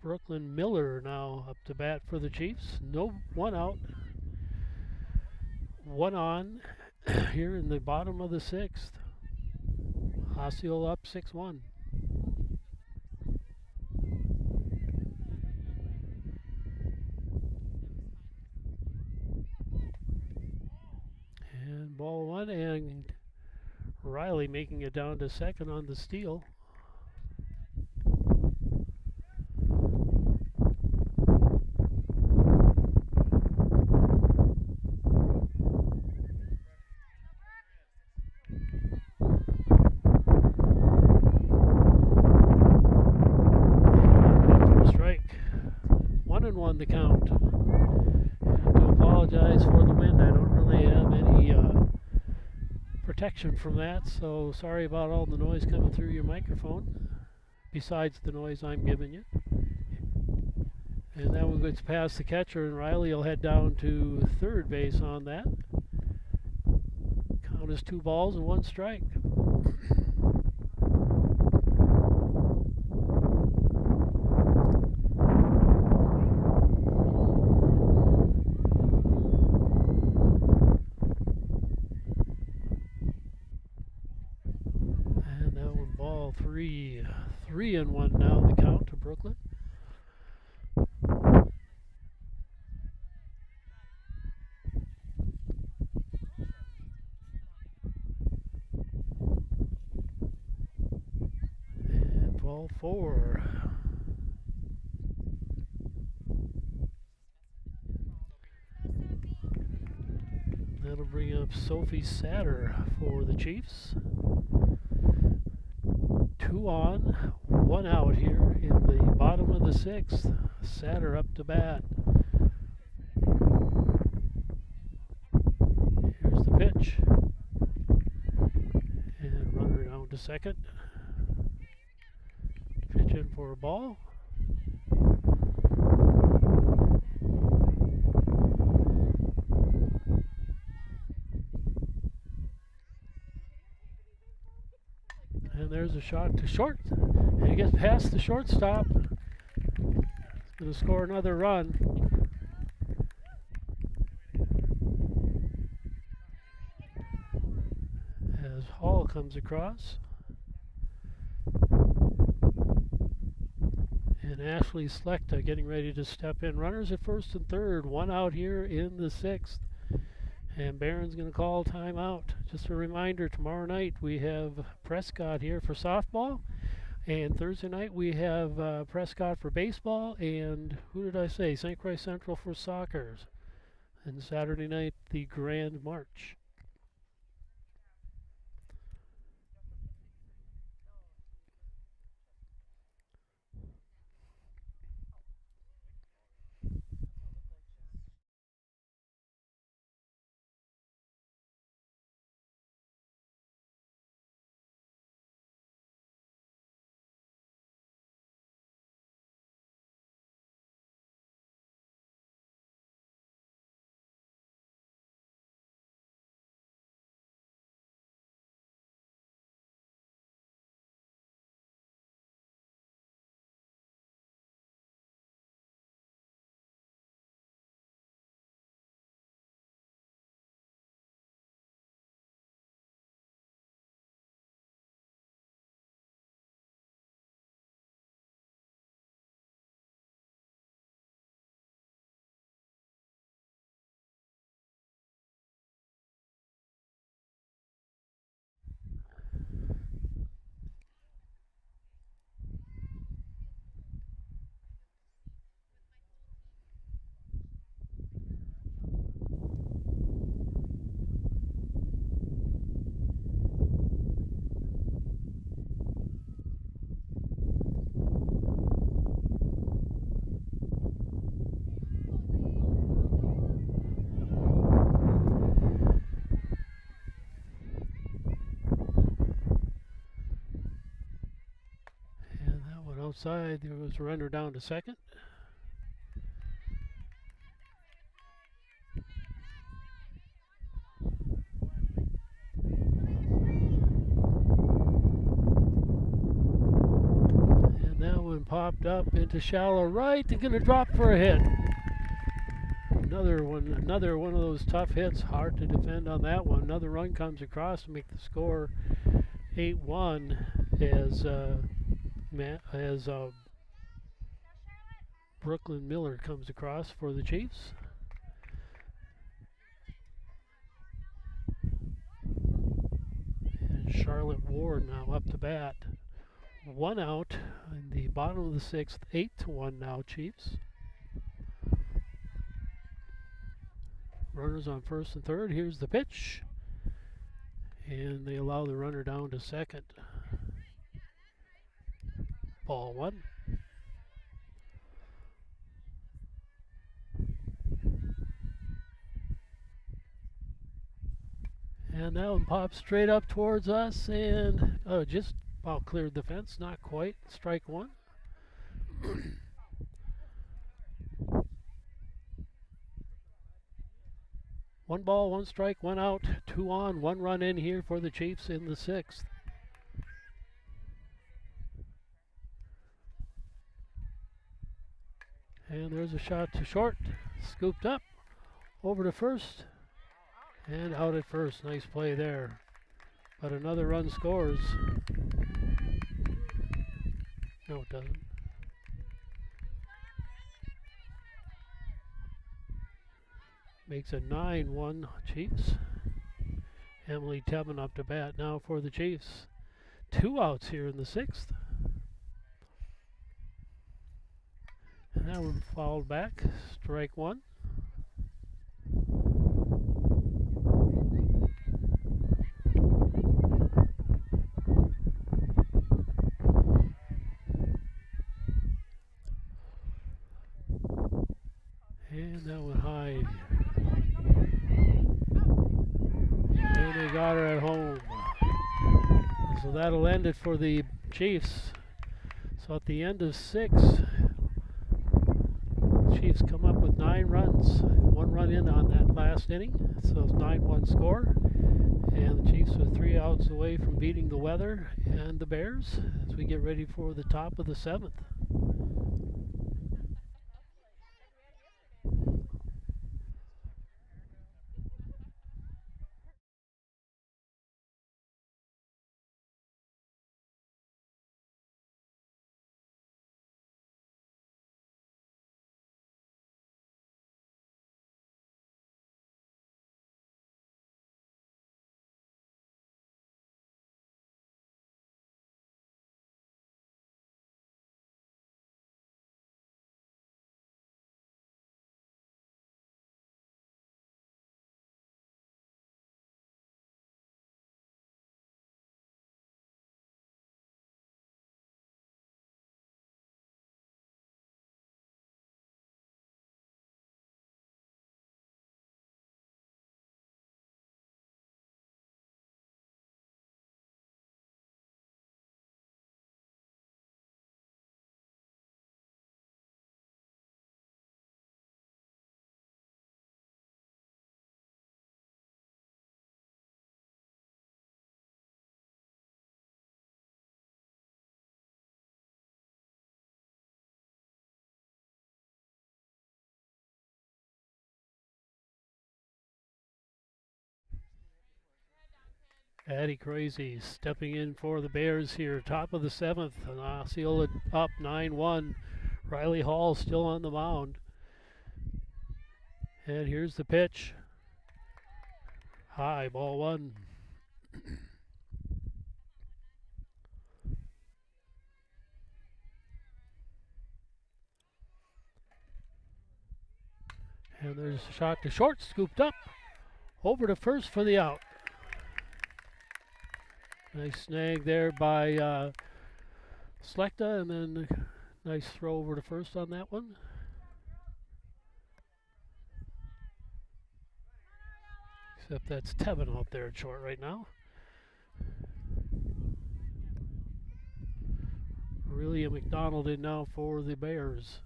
Brooklyn Miller now up to bat for the Chiefs. No, 1 out. 1 on here in the bottom of the 6th. Osceola up 6-1. And ball 1, and Riley making it down to 2nd on the steal. protection from that, so sorry about all the noise coming through your microphone, besides the noise I'm giving you. And that one gets past the catcher, and Riley will head down to third base on that. Count is 2 balls and 1 strike. And that one ball 3. 3-1 now the count to Brooklyn. Ball 4. That'll bring up Sophie Satter for the Chiefs. 2 on, 1 out here in the bottom of the 6th. Satter up to bat. Here's the pitch. And runner down to second. Pitch in for a ball. And there's a shot to short. And he gets past the shortstop. He's going to score another run. As Hall comes across. And Ashley Slechta getting ready to step in. Runners at first and third. 1 out here in the 6th. And Barron's going to call timeout. Just a reminder, tomorrow night we have Prescott here for softball. And Thursday night we have Prescott for baseball. And who did I say? St. Croix Central for soccer. And Saturday night, the Grand March. Outside, there was a runner down to second. And that one popped up into shallow right. They're going to drop for a hit. Another one of those tough hits. Hard to defend on that one. Another run comes across to make the score 8-1 as Brooklyn Miller comes across for the Chiefs. And Charlotte Ward now up to bat. 1 out in the bottom of the 6th. 8-1 now, Chiefs. Runners on first and third. Here's the pitch. And they allow the runner down to second. Ball 1. And And that one pops straight up towards us and just about cleared the fence. Not quite. Strike one. One ball, one strike, one out, 2 on, 1 run in here for the Chiefs in the 6th. And there's a shot to short, scooped up, over to first, and out at first. Nice play there. But another run scores. No, it doesn't. Makes it 9-1 Chiefs. Emily Tebben up to bat now for the Chiefs. 2 outs here in the 6th. And that one fouled back. Strike one. And that one high. And they got her at home. So that'll end it for the Chiefs. So at the end of 6, Chiefs come up with 9 runs. 1 run in on that last inning. So it's 9-1 score. And the Chiefs are 3 outs away from beating the Weather and the Bears as we get ready for the top of the 7th. Addie Crazy stepping in for the Bears here. Top of the 7th. And Osceola up 9-1. Riley Hall still on the mound. And here's the pitch. High, ball 1. And there's a shot to short, scooped up. Over to first for the out. Nice snag there by Slechta, and then a nice throw over to first on that one. Except that's Tebben out there at short right now. Really a McDonald in now for the Bears.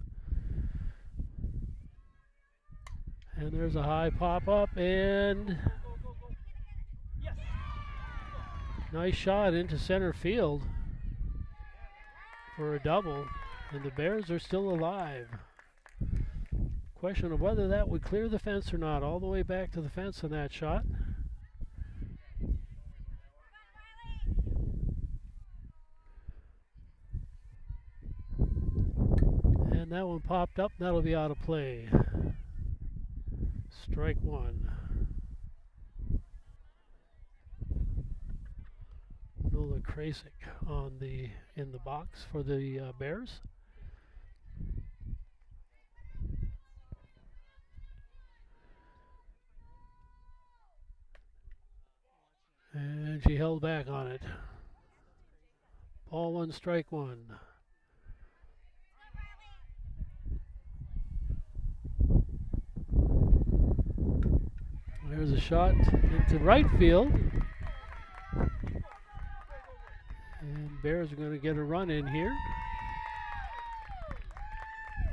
And there's a high pop up and nice shot into center field for a double, and the Bears are still alive. Question of whether that would clear the fence or not, all the way back to the fence on that shot. And that one popped up, that'll be out of play. Strike one. Nola Krasik in the box for the Bears. And she held back on it. Ball 1, strike 1. There's a shot into right field. And Bears are going to get a run in here.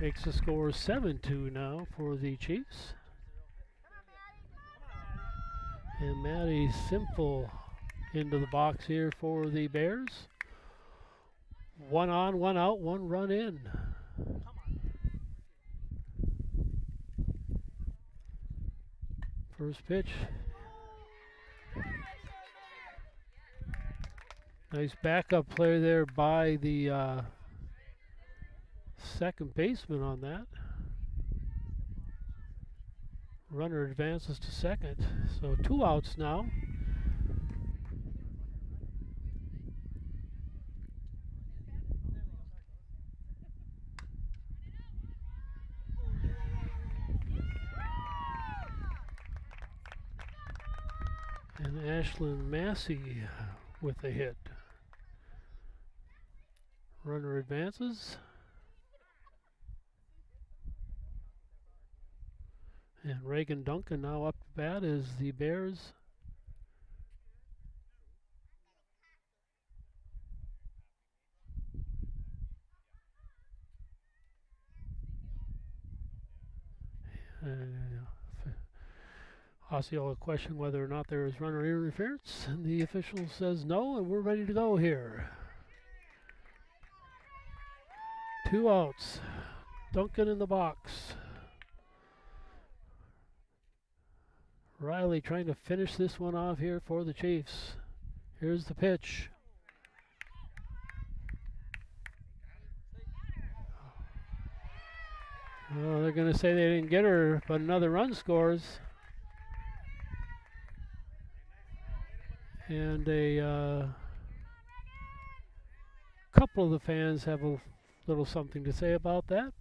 Makes the score 7-2 now for the Chiefs. And Maddie Simple into the box here for the Bears. 1 on, 1 out, 1 run in. First pitch. Nice backup play there by the second baseman on that. Runner advances to second. So 2 outs now. And Ashlyn Massey with a hit. Runner advances. And Reagan Duncan now up to bat as the Bears Osceola questioning whether or not there is runner interference, and the official says no, and we're ready to go here. 2 outs. Duncan in the box. Riley trying to finish this one off here for the Chiefs. Here's the pitch. Oh, they're going to say they didn't get her, but another run scores. And a couple of the fans have a little something to say about that.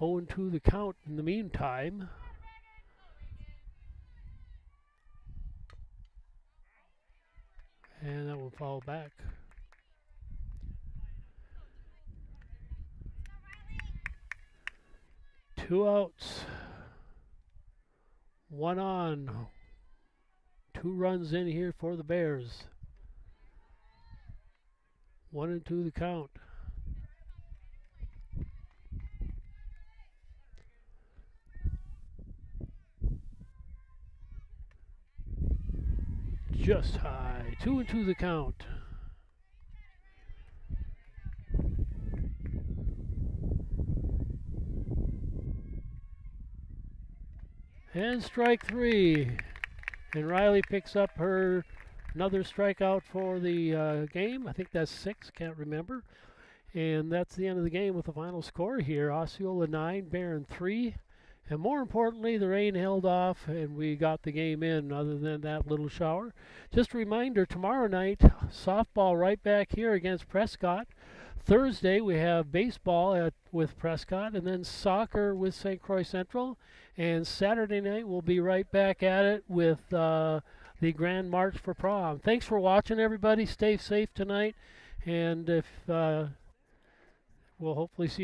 Oh, and 2 the count in the meantime. And that will fall back. Two outs. 1 on. 2 runs in here for the Bears. 1 and 2 the count. Just high. 2 and 2 the count. And strike 3. And Riley picks up her another strikeout for the game. I think that's 6, can't remember. And that's the end of the game with the final score here. Osceola 9, Barron 3. And more importantly, the rain held off and we got the game in other than that little shower. Just a reminder, tomorrow night, softball right back here against Prescott. Thursday, we have baseball with Prescott, and then soccer with St. Croix Central. And Saturday night, we'll be right back at it with the Grand March for Prom. Thanks for watching, everybody. Stay safe tonight. And if we'll hopefully see you